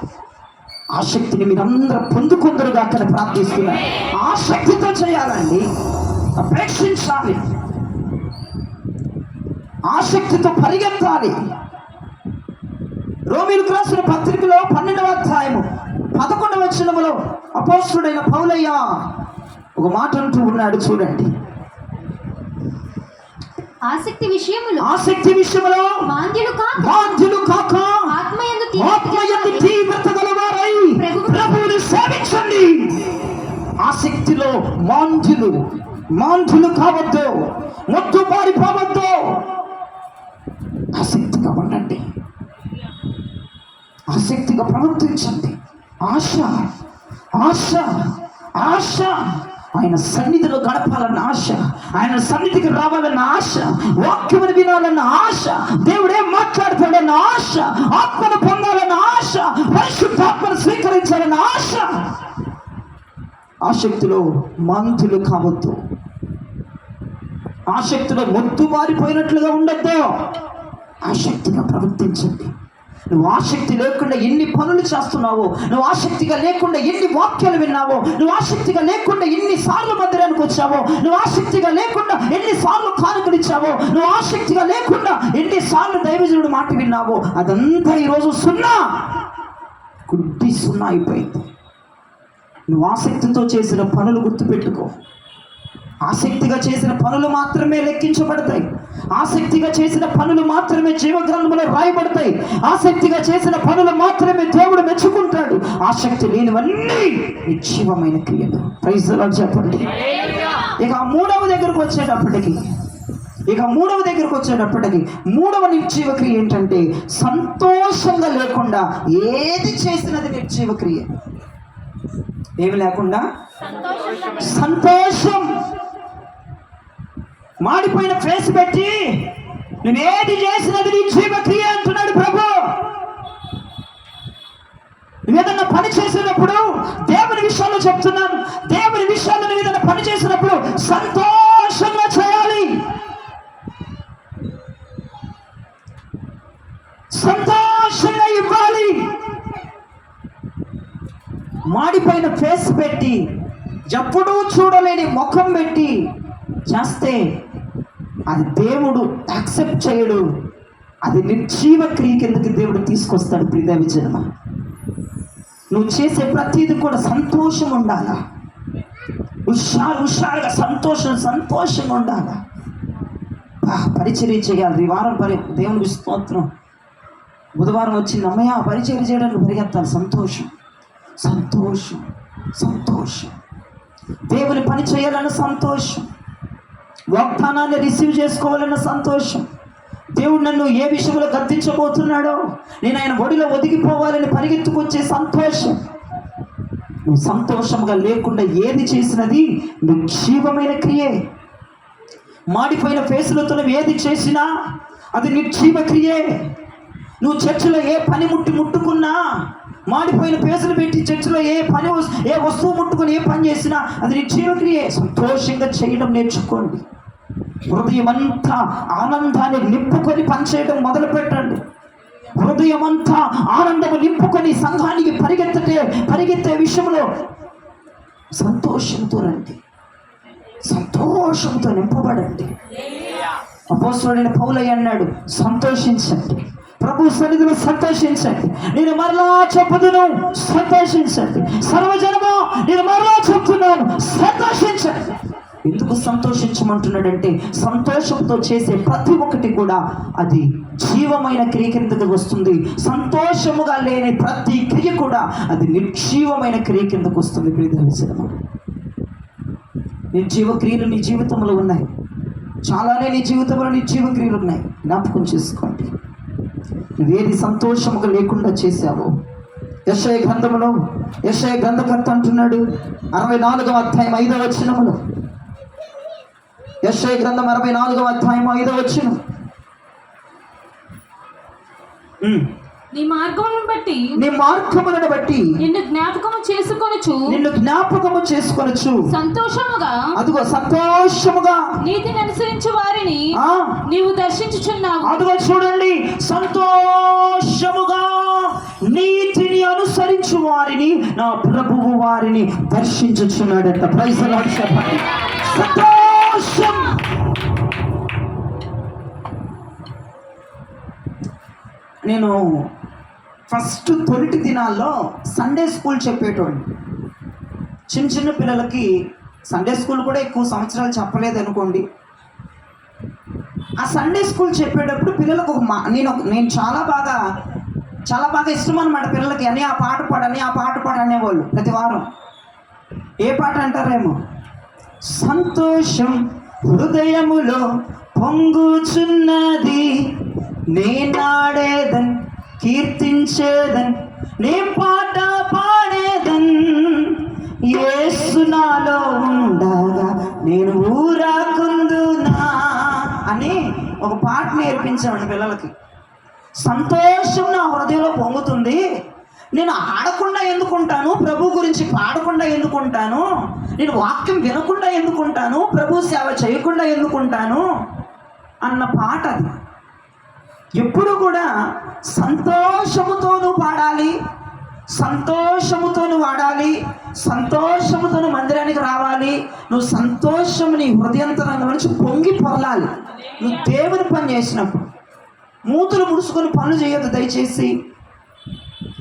S1: ఆసక్తిని మీరందరూ పొందుకుందరుగా అక్కడ ప్రార్థిస్తున్నారు. ఆసక్తితో చేయాలండి, అపేక్షించాలి, ఆసక్తితో పరిగెత్తాలి. రోమీయులకు రాసిన పత్రికలో 12వ అధ్యాయము 11వ వచనములో అపోస్తలుడైన పౌలయ్య ఒక మాట అంటూ ఉన్నాడు, చూడండి.
S2: ఆసక్తి విషయములో వాంధ్యులు కాక ఆత్మయందు తీవ్రత గలవారై ప్రభువుని సేవించండి. ఆసక్తిలో మాంధ్యులు కావద్దు, మొద్దు పారిపోవద్దు. ఆసక్తిగా ఉండండి, ఆసక్తిగా ప్రవర్తించండి. ఆశ ఆశ ఆశ, ఆయన సన్నిధిలో గడపాలన్న ఆశ, ఆయన సన్నిధికి రావాలన్న ఆశ, వాక్యమును వినాలన్న ఆశ, దేవుడే మాట్లాడతాడన్న ఆశ, ఆత్మను పొందాలన్న ఆశ, పరిశుద్ధాత్మను స్వీకరించాలన్న ఆశ. ఆసక్తిలో మంతులు కావద్దు, ఆసక్తిలో మొద్దు బారిపోయినట్లుగా ఉండొద్దు. ఆసక్తిగా ప్రవర్తించండి. నువ్వు ఆసక్తి లేకుండా ఎన్ని పనులు చేస్తున్నావో, నువ్వు ఆసక్తిగా లేకుండా ఎన్ని వాక్యాలు విన్నావో, నువ్వు ఆసక్తిగా లేకుండా ఎన్నిసార్లు మందిరానికి వచ్చావో, నువ్వు ఆసక్తిగా లేకుండా ఎన్నిసార్లు కానుకలిచ్చావో, నువ్వు ఆసక్తిగా లేకుండా ఎన్నిసార్లు దైవజనుడు మాట విన్నావో, అదంతా ఈరోజు సున్నా, గుడ్డి సున్నా అయిపోయింది. నువ్వు ఆసక్తితో చేసిన పనులు గుర్తుపెట్టుకో. ఆసక్తిగా చేసిన పనులు మాత్రమే లెక్కించబడతాయి. ఆసక్తిగా చేసిన పనులు మాత్రమే జీవగ్రంథంలో రాయబడతాయి. ఆసక్తిగా చేసిన పనులు మాత్రమే దేవుడు మెచ్చుకుంటాడు. ఆసక్తి లేనివన్నీ నిశ్చయమైన క్రియలు. ప్రైజ్ ది లార్డ్ చెప్పండి. ఇక మూడవ దగ్గరకు వచ్చేటప్పటికి మూడవ నిర్జీవ క్రియ ఏంటంటే, సంతోషంగా లేకుండా ఏది చేసినది నిర్జీవ క్రియ. ఏమి లేకుండా సంతోషం. మాడిపోయిన ఫేస్ పెట్టి నువ్వేది చేసినది నిర్జీవ క్రియ అంటున్నాడు ప్రభు. నువ్వేదన్నా పని చేసినప్పుడు, దేవుని విషయాల్లో చెప్తున్నాను, దేవుని విషయాల్లో నువ్వు ఏదైనా పని చేసినప్పుడు సంతోషంగా చేయాలి, సంతోషంగా ఇవ్వాలి. మాడిపోయిన ఫేస్ పెట్టి, ఎప్పుడూ చూడలేని ముఖం పెట్టి చేస్తే అది దేవుడు యాక్సెప్ట్ చేయడు. అది నిర్జీవ క్రియ కిందకి దేవుడు తీసుకొస్తాడు. ప్రియ విజయమ, నువ్వు చేసే ప్రతిదీ కూడా సంతోషం ఉండాలా, హుషారుగా సంతోషంగా ఉండాలా. పరిచర్య చేయాలి. ఈ వారం దేవునికి స్తోత్రం. బుధవారం వచ్చింది, అమ్మయ్య పరిచర్య చేయడానికి పరిగెత్తాలి. సంతోషం. దేవుని పని చేయాలన్న సంతోషం, వాగ్దానాన్ని రిసీవ్ చేసుకోవాలన్న సంతోషం, దేవుడు నన్ను ఏ విషయంలో గద్దించబోతున్నాడో నేను ఆయన ఒడిలో ఒదిగిపోవాలని పరిగెత్తుకొచ్చే సంతోషం. నువ్వు సంతోషంగా లేకుండా ఏది చేసినది నిర్జీవమైన క్రియే. మాడిపోయిన ఫేసులతో నువ్వు ఏది చేసినా అది నిర్జీవ క్రియే. నువ్వు చర్చిలో ఏ పని ముట్టుకున్నా, మాడిపోయిన ఫేసులు పెట్టి చర్చిలో ఏ వస్తువు ముట్టుకుని ఏ పని చేసినా అది నిర్జీవ క్రియే. సంతోషంగా చేయడం నేర్చుకోండి. హృదయమంతా ఆనందాన్ని నింపుకొని పనిచేయడం మొదలు పెట్టండి. హృదయమంతా ఆనందము నింపుకొని సంఘానికి పరిగెత్తే విషయంలో సంతోషంతో రండి, సంతోషంతో నింపబడండి. అపోస్తలుడైన పౌలయ్య అన్నాడు, సంతోషించండి, ప్రభు సన్నిధిలో సంతోషించండి. నేను మరలా చెప్పుదును, సంతోషించండి. సర్వజనమా, నేను మరలా చెప్తున్నాను,
S1: సంతోషించండి. ఎందుకు సంతోషించమంటున్నాడంటే సంతోషంతో చేసే ప్రతి ఒక్కటి కూడా అది జీవమైన క్రియ కిందకు వస్తుంది. సంతోషముగా లేని ప్రతి క్రియ కూడా అది నిర్జీవమైన క్రియ కిందకు వస్తుంది. ప్రియమైన నిర్జీవ క్రియలు నీ జీవితంలో ఉన్నాయి. చాలానే నీ జీవితంలో నిర్జీవ క్రియలు ఉన్నాయి. జ్ఞాపకం చేసుకోండి. నువ్వేది సంతోషముగా లేకుండా చేశావో యెషయా గ్రంథంలో యెషయా గ్రంథకర్త అంటున్నాడు 64వ అధ్యాయం 5వ వచనములో, యెషయా గ్రంథం 64వ అధ్యాయం 5వ వచనం,
S3: నీ మార్గములను
S1: బట్టి
S3: నిన్ను జ్ఞాపకము చేసుకొనుచు
S1: సంతోషముగా
S3: నీతిని అనుసరించు వారిని నీవు దర్శించుచున్నావు.
S1: అదిగో చూడండి, సంతోషముగా నీతిని అనుసరించు వారిని నా ప్రభువు వారిని దర్శించుచున్నాడట. Praise the lord. సంతోషం. నేను ఫస్ట్ తొలిటి దినాల్లో సండే స్కూల్ చెప్పేటోడిని. చిన్న చిన్న పిల్లలకి సండే స్కూల్ కూడా ఎక్కువ సంవత్సరాలు చెప్పలేదు అనుకోండి. ఆ సండే స్కూల్ చెప్పేటప్పుడు పిల్లలకు నేను చాలా బాగా ఇష్టం అనమాట పిల్లలకి. అని ఆ పాట పాడు అనేవాళ్ళు ప్రతి వారం. ఏ పాట అంటారేమో, సంతోషం హృదయములో పొంగుచున్నది, నేనాడేదన్ కీర్తించేదన్, నే పాట పాడేదన్, యేసు నాలో ఉండగా నేను ఊరాకుందునా అని ఒక పాట నేర్పించామండి పిల్లలకి. సంతోషం నా హృదయంలో పొంగుతుంది, నేను ఆడకుండా ఎందుకుంటాను, ప్రభు గురించి పాడకుండా ఎందుకుంటాను, నేను వాక్యం వినకుండా ఎందుకుంటాను, ప్రభు సేవ చేయకుండా ఎందుకుంటాను అన్న పాట అది. ఎప్పుడు కూడా సంతోషముతోను పాడాలి, సంతోషముతోను వాడాలి, సంతోషముతోను మందిరానికి రావాలి. నువ్వు సంతోషము నీ హృదయంతరంగం నుంచి పొంగి పొరలాలి. నువ్వు దేవుని పని చేసినప్పుడు మూతులు ముడుచుకొని పనులు చేయొద్దు దయచేసి.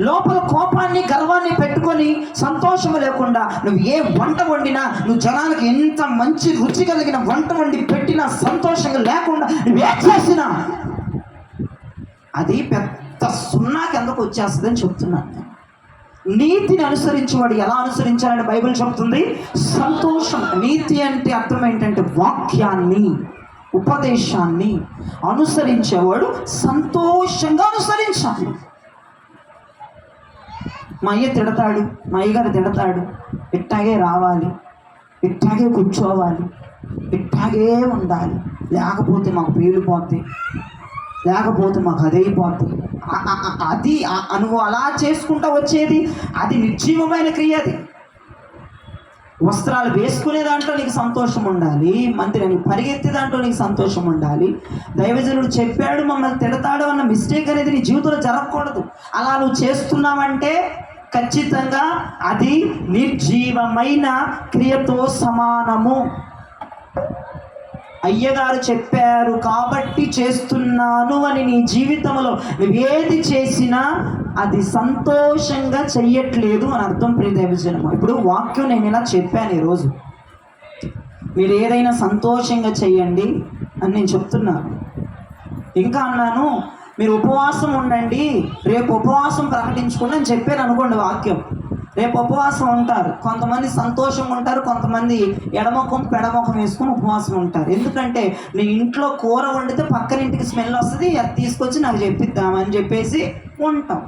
S1: లోపల కోపాన్ని గర్వాన్ని పెట్టుకొని సంతోషము లేకుండా నువ్వు ఏ వంట వండినా, నువ్వు జనానికి ఎంత మంచి రుచి కలిగిన వంట వండి పెట్టినా సంతోషంగా లేకుండా నువ్వే చేసినా అది పెద్ద సున్నాకి ఎందుకు వచ్చేస్తుందని చెప్తున్నాను. నీతిని అనుసరించేవాడు ఎలా అనుసరించాలని బైబిల్ చెప్తుంది. సంతోషం. నీతి అంటే అర్థం ఏంటంటే వాక్యాన్ని, ఉపదేశాన్ని అనుసరించేవాడు సంతోషంగా అనుసరించాలి. మా అయ్య తిడతాడు, మా అయ్యగారు తిడతాడు, ఇట్టాగే రావాలి, ఇట్టాగే కూర్చోవాలి, ఇట్టాగే ఉండాలి, లేకపోతే మాకు పేలిపోద్ది, లేకపోతే మాకు అదైపోద్ది. అది నువ్వు అలా చేసుకుంటా వచ్చేది అది నిర్జీవమైన క్రియ. అది వస్త్రాలు వేసుకునే దాంట్లో నీకు సంతోషం ఉండాలి, మందిరానికి పరిగెత్తే దాంట్లో నీకు సంతోషం ఉండాలి. దైవజనుడు చెప్పాడు మమ్మల్ని తిడతాడు అన్న మిస్టేక్ అనేది నీ జీవితంలో జరగకూడదు. అలా నువ్వు చేస్తున్నావంటే ఖచ్చితంగా అది నిర్జీవమైన క్రియతో సమానము. అయ్యగారు చెప్పారు కాబట్టి చేస్తున్నాను అని నీ జీవితంలో నువ్వేది చేసినా అది సంతోషంగా చెయ్యట్లేదు అని అర్థం. ప్రియ దైవజనము, ఇప్పుడు వాక్యం నేను ఇలా చెప్పాను ఈరోజు, మీరు ఏదైనా సంతోషంగా చెయ్యండి అని నేను చెప్తున్నాను. ఇంకా అన్నాను మీరు ఉపవాసం ఉండండి, రేపు ఉపవాసం ప్రకటించుకోండి అని చెప్పాను అనుకోండి వాక్యం. రేపు ఉపవాసం ఉంటారు, కొంతమంది సంతోషంగా ఉంటారు, కొంతమంది ఎడముఖం పెడముఖం వేసుకొని ఉపవాసం ఉంటారు. ఎందుకంటే నీ ఇంట్లో కూర వండితే పక్కన ఇంటికి స్మెల్ వస్తుంది, అది తీసుకొచ్చి నాకు చెప్పిద్దామని చెప్పేసి ఉంటాం.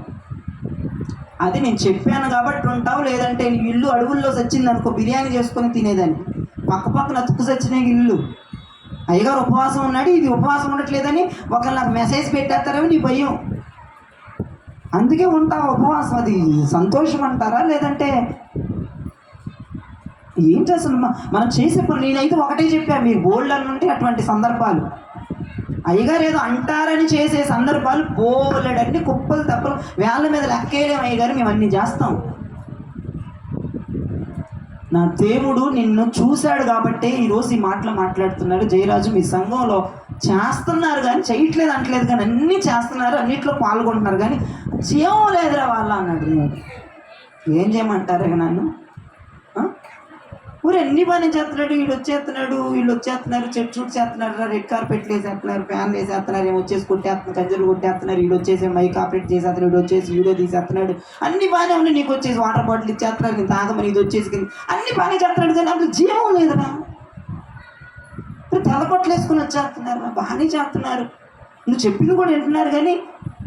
S1: అది నేను చెప్పాను కాబట్టి ఉంటావు. లేదంటే నీ ఇల్లు అడవుల్లో చచ్చింది అనుకో, బిర్యానీ చేసుకొని తినేదాన్ని. పక్కన అతుక్కు చచ్చిన ఇల్లు, అయ్యగారు ఉపవాసం ఉన్నాడు, ఇది ఉపవాసం ఉండట్లేదని ఒకళ్ళు నాకు మెసేజ్ పెట్టేస్తారేమో నీ భయం, అందుకే ఉంటావు ఉపవాసం. అది సంతోషం అంటారా? లేదంటే ఏంటి అసలు మనం చేసే పని? నేనైతే ఒకటే చెప్పాను, మీరు బోల్డ్ అని ఉంటే అటువంటి సందర్భాలు. అయ్యగారు ఏదో అంటారని చేసే సందర్భాలు బోలెడన్ని కుప్పలు తప్పలు వేళ్ళ మీద లెక్కేయలేము. అయ్యగారు మేము అన్నీ చేస్తాం. నా దేవుడు నిన్ను చూశాడు కాబట్టి ఈరోజు ఈ మాటలు మాట్లాడుతున్నాడు. జయరాజు మీ సంఘంలో చేస్తున్నారు కానీ చేయట్లేదు అంటలేదు, కానీ అన్నీ చేస్తున్నారు, అన్నిట్లో పాల్గొంటున్నారు, కానీ జీవం లేదురా వాళ్ళ అన్నాడు. ఏం చేయమంటారు నన్ను?
S2: ఊరు ఎన్ని పని చేస్తున్నాడు, వీళ్ళు వచ్చేస్తున్నారు, చెట్టు చుట్టూ చేస్తున్నారు, రెడ్ కార్పెట్లు వేసేస్తున్నారు, ఫ్యాన్లు వేసేస్తున్నారు, ఏమో వచ్చేసి కొట్టేస్తున్నారు, కంజర్లు కొట్టేస్తున్నారు, వీళ్ళు వచ్చేసి మైక్ ఆపరేట్ చేసేస్తున్నాడు, వీడు వచ్చేసి వీడియో తీసేస్తున్నాడు, అన్ని బాగానే ఉన్నాయి. నీకు వచ్చేసి వాటర్ బాటిల్ ఇచ్చేస్తున్నారు, నేను తాగమని, ఇది వచ్చేసి అన్ని బాగానే చేస్తున్నాడు, కానీ అసలు జీవం లేదురా. తెల్లబొట్లు వేసుకుని వచ్చేస్తున్నారు, బాగానే చేస్తున్నారు, నువ్వు చెప్పింది కూడా వింటున్నారు, కానీ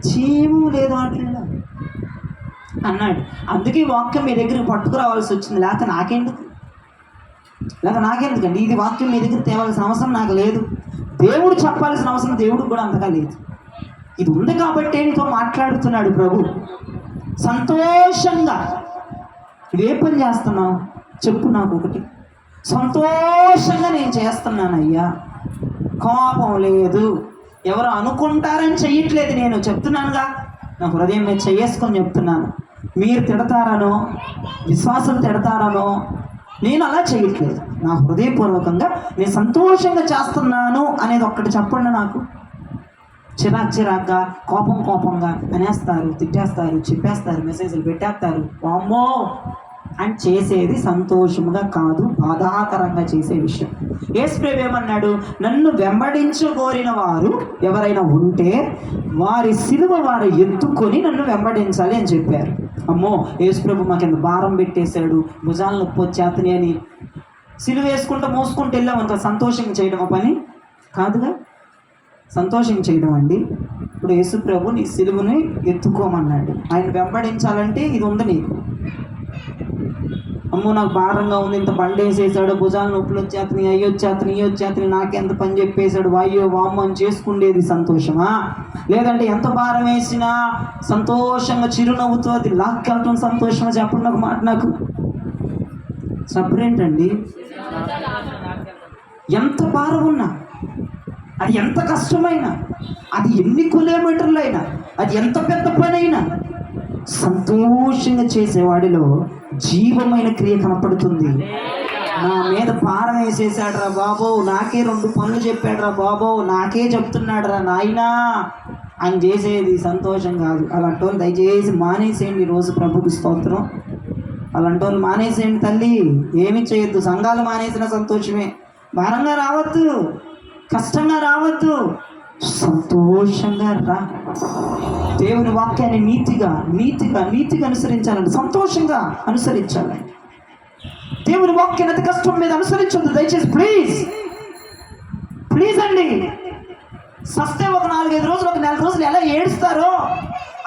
S2: జీవం లేదు వాటిల్లో అన్నాడు. అందుకే ఈ వాక్యం మీ దగ్గరికి పట్టుకురావాల్సి వచ్చింది. లేకపోతే నాకెందుకండి, ఇది వాక్యం మీ దగ్గర తేవాల్సిన అవసరం నాకు లేదు. దేవుడు చెప్పాల్సిన అవసరం దేవుడికి కూడా అంతగా లేదు. ఇది ఉంది కాబట్టే నీతో మాట్లాడుతున్నాడు ప్రభు. సంతోషంగా ఏ పని చేస్తున్నావు చెప్పు నాకు ఒకటి. సంతోషంగా నేను చేస్తున్నానయ్యా, కోపం లేదు, ఎవరు అనుకుంటారని చెయ్యట్లేదు, నేను చెప్తున్నానుగా, నా హృదయం నేను చేసుకొని చెప్తున్నాను. మీరు తిడతారనో విశ్వాసం తిడతారనో నేను అలా చేయట్లేదు, నా హృదయపూర్వకంగా నేను సంతోషంగా చేస్తున్నాను అనేది ఒక్కటి చెప్పండి నాకు. చిరాగ్గా కోపంగా అనేస్తారు, తిట్టేస్తారు, చెప్పేస్తారు, మెసేజ్లు పెట్టేస్తారు, వామ్మో అని చేసేది సంతోషముగా కాదు, బాధాకరంగా చేసే విషయం. యేసుప్రభు ఏమన్నాడు, నన్ను వెంబడించగోరిన వారు ఎవరైనా ఉంటే వారి సిలువ వారు ఎత్తుకొని నన్ను వెంబడించాలి అని చెప్పారు. అమ్మో యేసుప్రభు మాకెంత భారం పెట్టేశాడు, భుజాలు నొప్పి వచ్చేతని అని సిలువ వేసుకుంటూ మోసుకుంటూ వెళ్ళామంత సంతోషంగా చేయడం పని కాదుగా. సంతోషం చేయడం అండి. ఇప్పుడు యేసుప్రభు నీ సిలువని ఎత్తుకోమన్నాడు, ఆయన వెంబడించాలంటే ఇది ఉంది నీకు. అమ్మో నాకు భారంగా ఉంది, ఇంత బండి వేసేసాడు, భుజాలు నొప్పులు వచ్చేతని, అయ్యొచ్చేతని నాకెంత పని చెప్పేశాడు, వాయ్యో వామ్మ అని చేసుకుండేది సంతోషమా? లేదంటే ఎంత భారం వేసినా సంతోషంగా చిరునవ్వుతో అది లాక్కెళ్ళటం సంతోషమా? చెప్పండి ఒక మాట నాకు. సపరేట్ అండి. ఎంత భారం ఉన్నా, అది ఎంత కష్టమైనా, అది ఎన్ని కిలోమీటర్లు అయినా, అది ఎంత పెద్ద పని అయినా సంతోషంగా చేసేవాడిలో జీవమైన క్రియ కనపడుతుంది. నా మీద భారం వేసేసాడు రా బాబో, నాకే 2 పనులు చెప్పాడు రా బాబో, నాకే చెప్తున్నాడు రా నాయనా అని చేసేది సంతోషం కాదు. అలాంటి వాళ్ళు దయచేసి మానేసేయండి. రోజు ప్రభుకి స్తోత్రం. అలాంటి వాళ్ళు మానేసేయండి తల్లి, ఏమి చేయొద్దు. సంఘాలు మానేసిన సంతోషమే. భారంగా రావద్దు, కష్టంగా రావద్దు, సంతోషంగా రా. దేవుని వాక్యాన్ని నీతిగా అనుసరించాలండి, సంతోషంగా అనుసరించాలండి. దేవుని వాక్యాన్ని అతి కష్టం మీద అనుసరించొద్దు దయచేసి, ప్లీజ్ అండి. సస్తే ఒక 4-5 రోజులు, ఒక 4 రోజులు ఎలా ఏడుస్తారో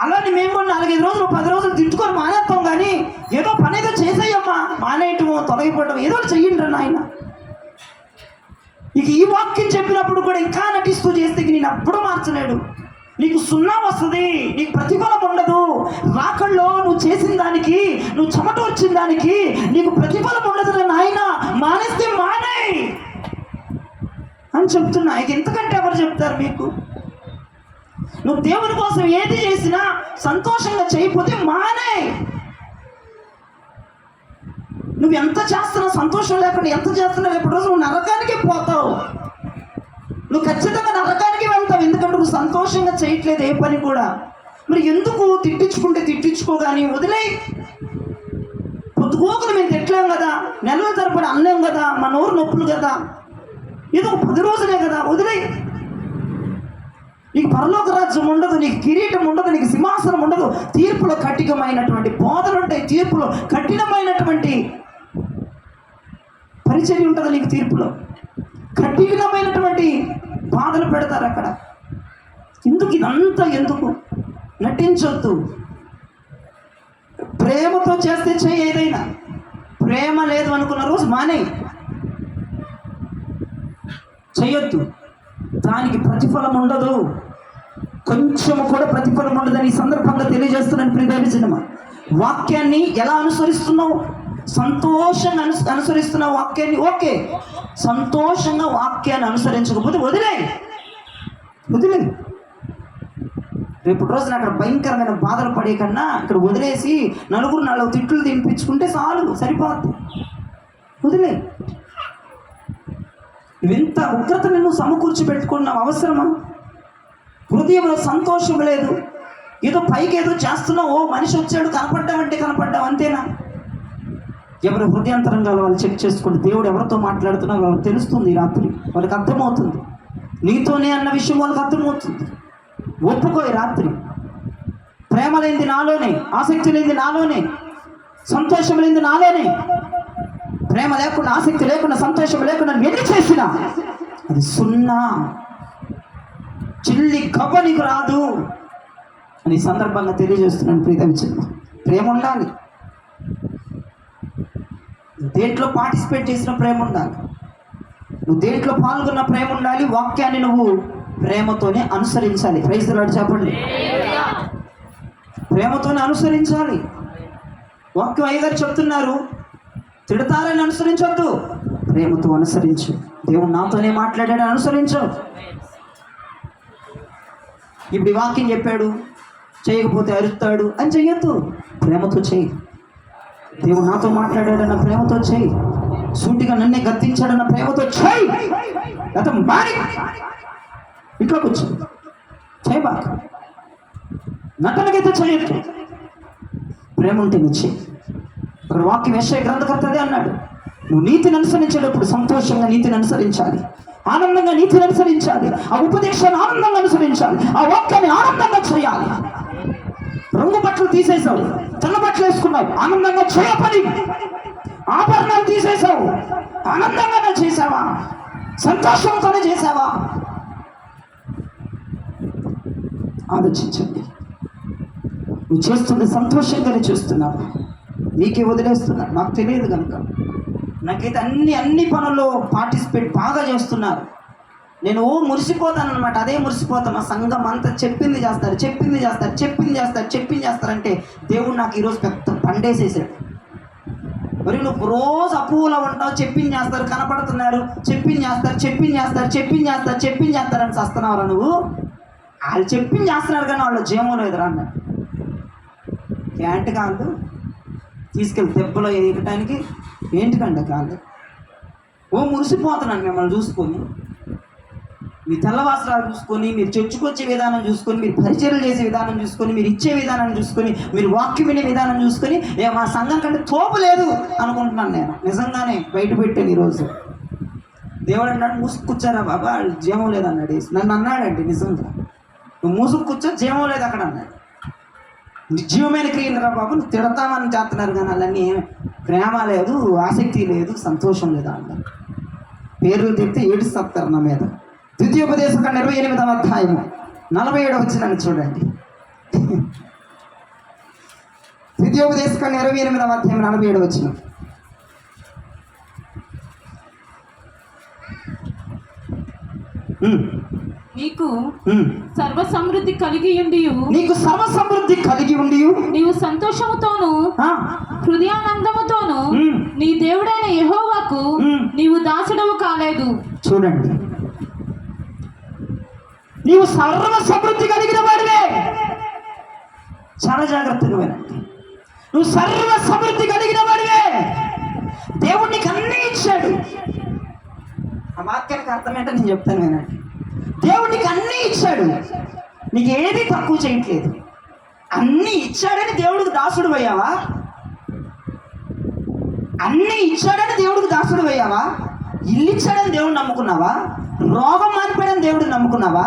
S2: అలానే మేము కూడా 4-5 రోజులు 10 రోజులు తిట్టుకొని మానేస్తాం. కానీ ఏదో పని ఏదో చేసేయమ్మా, మానేయటమో తొలగిపోవటం ఏదో చెయ్యండి రా నాయన. ఇక ఈ వాక్యం చెప్పినప్పుడు కూడా ఇంకా నటిస్తూ చేస్తే నేను అప్పుడు మార్చలేడు. నీకు 0 వస్తుంది, నీకు ప్రతిఫలం ఉండదు. రాకల్లో నువ్వు చేసిన దానికి, నువ్వు చెమట వచ్చిన దానికి నీకు ప్రతిఫలం ఉండదు నాయన. మానేస్తే మానే అని చెప్తున్నా. ఇక ఎంతకంటే ఎవరు చెప్తారు మీకు? నువ్వు దేవుని కోసం ఏది చేసినా సంతోషంగా చేయకపోతే మానే. నువ్వు ఎంత చేస్తున్నా సంతోషం లేకుండా ఎంత చేస్తున్నా రేపు రోజు నువ్వు నరకానికే పోతావు. నువ్వు ఖచ్చితంగా నరకానికి వెళ్తావు, ఎందుకంటే నువ్వు సంతోషంగా చేయట్లేదు ఏ పని కూడా. మరి ఎందుకు? తిట్టించుకుంటే తిట్టించుకోగాని వదిలే. పొద్దుగోకులు మేము తిట్టలేం కదా, నెలల తరపున అన్నాం కదా, మా నోరు నొప్పులు కదా, ఏదో 10 రోజులే కదా, వదిలే. నీకు పరలోక రాజ్యం ఉండదు, నీకు కిరీటం ఉండదు, నీకు సింహాసనం ఉండదు. తీర్పులో కఠినమైనటువంటి బోధలు ఉంటాయి, తీర్పులో కఠినమైనటువంటి పరిచర్య ఉంటుంది. నీకు తీర్పులో కఠినమైనటువంటి బాధలు పెడతారు అక్కడ. ఇదంతా ఎందుకు? నటించొద్దు. ప్రేమతో చేస్తే చేయి. ఏదైనా ప్రేమ లేదు అనుకున్న రోజు మానే, చెయ్యొద్దు. దానికి ప్రతిఫలం ఉండదు, కొంచెము కూడా ప్రతిఫలం ఉండదని ఈ సందర్భంగా తెలియజేస్తున్నాను. ప్రియమైన వాక్యాన్ని ఎలా అనుసరిస్తున్నావు? సంతోషంగా అనుసరిస్తున్నావు వాక్యాన్ని, ఓకే. సంతోషంగా వాక్యాన్ని అనుసరించకపోతే వదిలే. రేపు రోజున అక్కడ భయంకరమైన బాధలు పడే కన్నా ఇక్కడ వదిలేసి 4 తిట్లు తినిపించుకుంటే చాలు, సరిపోద్ది. వదిలే. ఇంత ఉగ్రత నిన్ను సమకూర్చి పెట్టుకున్నావు అవసరమా? హృదయంలో సంతోషం లేదు, ఏదో పైకి ఏదో చేస్తున్నావు. ఓ మనిషి వచ్చాడు, కనపడ్డావంటే కనపడ్డావు, అంతేనా? ఎవరి హృదయాంతరంగాలు వాళ్ళు చెక్ చేసుకుంటే దేవుడు ఎవరితో మాట్లాడుతున్నారో వాళ్ళకి తెలుస్తుంది. ఈ రాత్రి వాళ్ళకి అర్థమవుతుంది. నీతోనే అన్న విషయం వాళ్ళకి అర్థమవుతుంది. ఒప్పుకో ఈ రాత్రి. ప్రేమ లేనిది నాలోనే, ఆసక్తి లేనిది నాలోనే, సంతోషం లేనిది నాలోనే. ప్రేమ లేకుండా, ఆసక్తి లేకుండా, సంతోషం లేకుండా ఎన్ని చేసినా అది సున్నా, చిల్లి గవ్వ నీకు రాదు అని సందర్భంగా తెలియజేస్తున్నాను. ప్రియమిచ్చిన ప్రేమ ఉండాలి. దేంట్లో పార్టిసిపేట్ చేసిన ప్రేమ ఉండాలి. నువ్వు దేంట్లో పాల్గొన్న ప్రేమ ఉండాలి. వాక్యాన్ని నువ్వు ప్రేమతోనే అనుసరించాలి. ప్రైజ్ ది లార్డ్ చెప్పండి. ప్రేమతోనే అనుసరించాలి. వాక్యం అయ్యగారు చెప్తున్నారు, తిడతారని అనుసరించొద్దు, ప్రేమతో అనుసరించు. దేవుడు నాతోనే మాట్లాడాడు, అనుసరించు. ఇప్పుడు ఈ వాక్యం చెప్పాడు, చేయకపోతే అరుస్తాడు అని చెయ్యొద్దు, ప్రేమతో చేయి. దేవుడు నాతో మాట్లాడాడన్న ప్రేమతో చేయి. సూటిగా నన్నే గద్దించాడన్న ప్రేమతో చేయి. గతం మారి ఇంట్లోకి వచ్చి చేయి. బాగా నటనకైతే చేయొద్దు, ప్రేమ ఉంటే నువ్వు చేయి. ఇక్కడ వాక్యం యెషయా గ్రంథకర్త అదే అన్నాడు, నువ్వు నీతిని అనుసరించేటప్పుడు సంతోషంగా నీతిని అనుసరించాలి, ఆనందంగా నీతిని అనుసరించాలి, ఆ ఉపదేశాన్ని ఆనందంగా అనుసరించాలి, ఆ వాక్యాన్ని ఆనందంగా చేయాలి. రంగు బట్టలు తీసేసావు, తెల్ల బట్టలు వేసుకున్నావు, ఆనందంగా చేయ పని. ఆభరణాలు తీసేసావు, ఆనందంగానే చేసావా? సంతోషంతోనే చేసావా? ఆలోచించండి. నువ్వు చేస్తుంది సంతోషంగానే చేస్తున్నావు, నీకే వదిలేస్తున్నారు. నాకు తెలియదు కనుక నాకైతే అన్ని పనుల్లో పార్టిసిపేట్ బాగా చేస్తున్నారు. నేను మురిసిపోతాను అనమాట. అదే మురిసిపోతాను. మా సంఘం అంతా చెప్పింది చేస్తారంటే దేవుడు నాకు ఈరోజు పెద్ద పండేసేసాడు. మరి నువ్వు రోజు అప్పులో ఉంటావు, చెప్పింది చేస్తారు, కనపడుతున్నారు, చెప్పింది చేస్తారని చేస్తున్నావురా నువ్వు. వాళ్ళు చెప్పింది చేస్తున్నారు కానీ వాళ్ళు జీవం లేదురా అన్న. ఏంటి కాదు తీసుకెళ్ళి దెబ్బలో ఎగటానికి ఏంటికండి కాదు. మురిసిపోతున్నాను మిమ్మల్ని చూసుకొని, మీ తెల్లవాసరాలు చూసుకొని, మీరు చర్చకొచ్చే విధానం చూసుకొని, మీరు పరిచర్యలు చేసే విధానం చూసుకొని, మీరు ఇచ్చే విధానం చూసుకొని, మీరు వాక్యం వినే విధానం చూసుకొని, మా సంఘం కంటే తోపు లేదు అనుకుంటున్నాను నేను. నిజంగానే బయట పెట్టాను ఈరోజు. దేవుడు అన్నాడు, మూసుకు కూర్చారా బాబా, జీవం లేదన్నాడు. నన్ను అన్నాడండి నిజంగా, నువ్వు మూసుకు కూర్చో, జీవం లేదు అక్కడ అన్నాడు. జీవమైన క్రియలు రా బాబు, నువ్వు తిడతామని చేస్తున్నారు కానీ అలాన్నీ ప్రేమ లేదు, ఆసక్తి లేదు, సంతోషం లేదు అన్నారు. పేర్లు తిడితే ఏడుస్తారు నా మీద. ద్వితీయోపదేశకాండం 28వ అధ్యాయము 47వ వచనాన్ని చూడండి. ద్వితీయోపదేశకాండం 28వ అధ్యాయం 47వ వచనం.
S3: నీకు సర్వ సమృద్ధి కలిగి ఉండి నీవు సంతోషముతోను హృదయానందముతోను నీ దేవుడైన యెహోవాకు నీవు దాసుడవు కాలేదు.
S2: చూడండి, నీవు సర్వ సమృద్ధి కలిగిన వాడివే. చాలా జాగ్రత్తగా వినండి. నువ్వు సర్వ సమృద్ధి కలిగిన వాడివే. దేవుడు నీకు అన్నీ ఇచ్చాడు. ఆ వాక్యానికి అర్థమేంటో నేను చెప్తాను వినండి. దేవుడు నీకు అన్నీ ఇచ్చాడు, నీకు ఏది తక్కువ చేయట్లేదు. అన్నీ ఇచ్చాడని దేవుడికి దాసుడు అయ్యావా? అన్నీ ఇచ్చాడని దేవుడికి దాసుడు అయ్యావా? ఇల్లు ఇచ్చాడని దేవుడు నమ్ముకున్నావా? రోగం మానిపోయాడని దేవుడిని నమ్ముకున్నావా?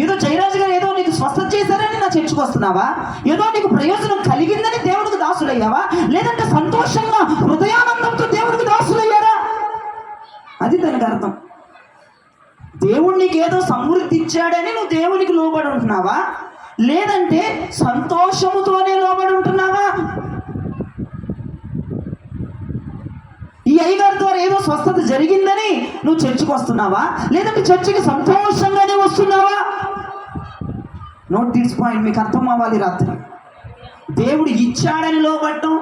S2: ఏదో జయరాజు గారు ఏదో నీకు స్వస్థత చేశారని నా చర్చకు వస్తున్నావా? ఏదో నీకు ప్రయోజనం కలిగిందని దేవుడికి దాసుడయ్యావా? లేదంటే సంతోషంగా హృదయానందంతో దేవుడికి దాసుడయ్యారా? అది దానికి అర్థం. దేవుడు నీకు ఏదో సమృద్ధి ఇచ్చాడని నువ్వు దేవునికి లోబడి ఉంటున్నావా? లేదంటే సంతోషముతోనే లోబడి ఉంటున్నావా? ఈ అయ్యగారి ద్వారా ఏదో స్వస్థత జరిగిందని నువ్వు చర్చికి వస్తున్నావా? లేదంటే చర్చికి సంతోషంగానే వస్తున్నావా? నోట్ దిస్ పాయింట్, మీకు అర్థం అవ్వాలి. రాత్రి దేవుడు ఇచ్చాడని లోబడటం,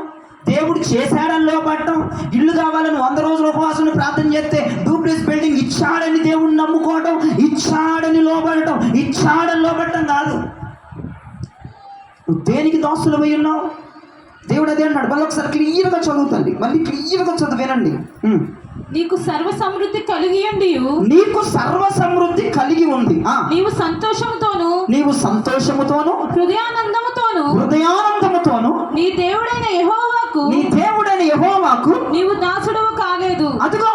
S2: దేవుడు చేశాడని లోబడటం, ఇల్లు కావాలని 100 రోజులు ఉపవాసం ప్రార్థన చేస్తే డూప్లెక్స్ బిల్డింగ్ ఇచ్చాడని దేవుడిని నమ్ముకోవడం, ఇచ్చాడని లోబడటం కాదు. నువ్వు దేనికి దాసులు పోయి ఉన్నావు? దేవుడు అదే అన్నాడు. మళ్ళీ ఒకసారి క్లియర్గా చదువుతండి, మళ్ళీ క్లియర్గా చదువు వినండి.
S3: నీకు సర్వ సమృద్ధి కలిగి ఉంది నీవు సంతోషముతోను హృదయానందముతోను
S2: నీ దేవుడైన
S1: దేవుడైన యెహోవాకు
S3: నీవు దాసుడవు కాలేదు.
S1: అదిగో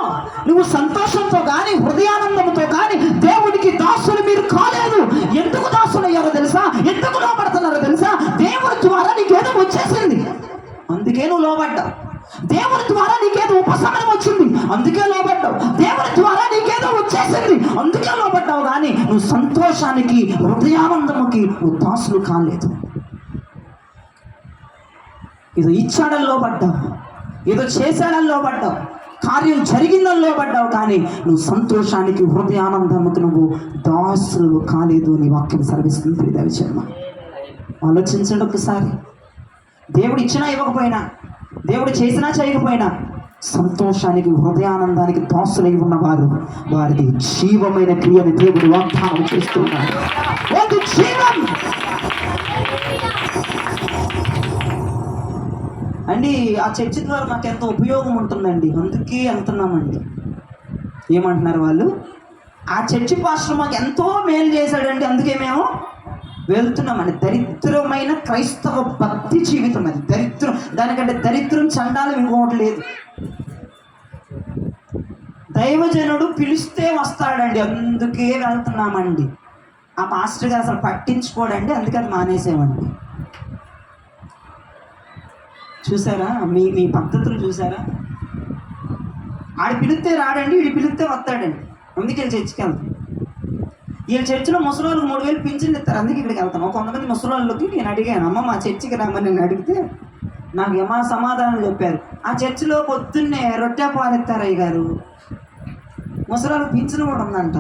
S1: నువ్వు సంతోషంతో గాని హృదయానందంతో గాని దేవుడికి దాసులు మీరు కాలేదు. ఎందుకు దాసులు అయ్యారో తెలుసా? ఎందుకు లోపడుతున్నారో తెలుసా? దేవుడి ద్వారా నీకేదో వచ్చేసింది, అందుకే నువ్వు లోబడ్డావు. దేవుడి ద్వారా నీకేదో ఉపశమనం వచ్చింది, అందుకే లోబడ్డావు. దేవుడి ద్వారా నీకేదో వచ్చేసింది, అందుకే లోబడ్డావు. కానీ నువ్వు సంతోషానికి హృదయానందముకి నువ్వు దాసులు కాలేదు. ఏదో ఇచ్చాడని లోబడ్డావు, ఏదో చేశాడని లోబడ్డావు, కార్యం జరిగిందని లోబడ్డావు. కానీ నువ్వు సంతోషానికి హృదయానందముకి నువ్వు దాసులు కాలేదు అని వాక్యం సెలవిస్తుంది. దయచేయమ్మ ఆలోచించండి ఒకసారి. దేవుడు ఇచ్చినా ఇవ్వకపోయినా, దేవుడు చేసినా చేయకపోయినా సంతోషానికి హృదయానందానికి దాసులై ఉన్నవారు వారిది జీవమైన క్రియని దేవుడు వాగ్దానం చేస్తున్నాడు. అది జీవం అండి. ఆ చర్చి ద్వారా మాకు ఎంతో ఉపయోగం ఉంటుందండి, అందుకే వెళ్తున్నామండి. ఏమంటున్నారు వాళ్ళు? ఆ చర్చి పాస్టర్ మాకు ఎంతో మేలు చేశాడండి, అందుకే మేము వెళ్తున్నామండి. దరిద్రమైన క్రైస్తవ భక్తి జీవితం అది. దరిద్రం, దానికంటే దరిద్రం చండాలం ఇంకోటి లేదు. దైవజనుడు పిలిస్తే వస్తాడండి, అందుకే వెళ్తున్నామండి. ఆ పాస్టర్ గారు అసలు పట్టించుకోడండి, అందుకే అది మానేసామండి. చూసారా మీ మీ పద్ధతులు చూసారా? ఆడి పిలిస్తే రాడండి, వీడి పిలిస్తే వస్తాడండి, అందుకే వీళ్ళు చర్చికి వెళ్తాం. వీళ్ళ చర్చిలో ముసలోళ్ళకి 3000 పింఛన్లు ఇస్తారు, అందుకే ఇక్కడికి వెళ్తాను. కొంతమంది ముసలోళ్ళకి నేను అడిగాను, అమ్మ మా చర్చికి రామని నేను అడిగితే నాకు ఏమా సమాధానం చెప్పారు. ఆ చర్చిలో పొద్దున్నే రొట్టె పాలిస్తారు అయ్య గారు, ముసలోళ్ళకి పింఛను కూడా ఉందంట,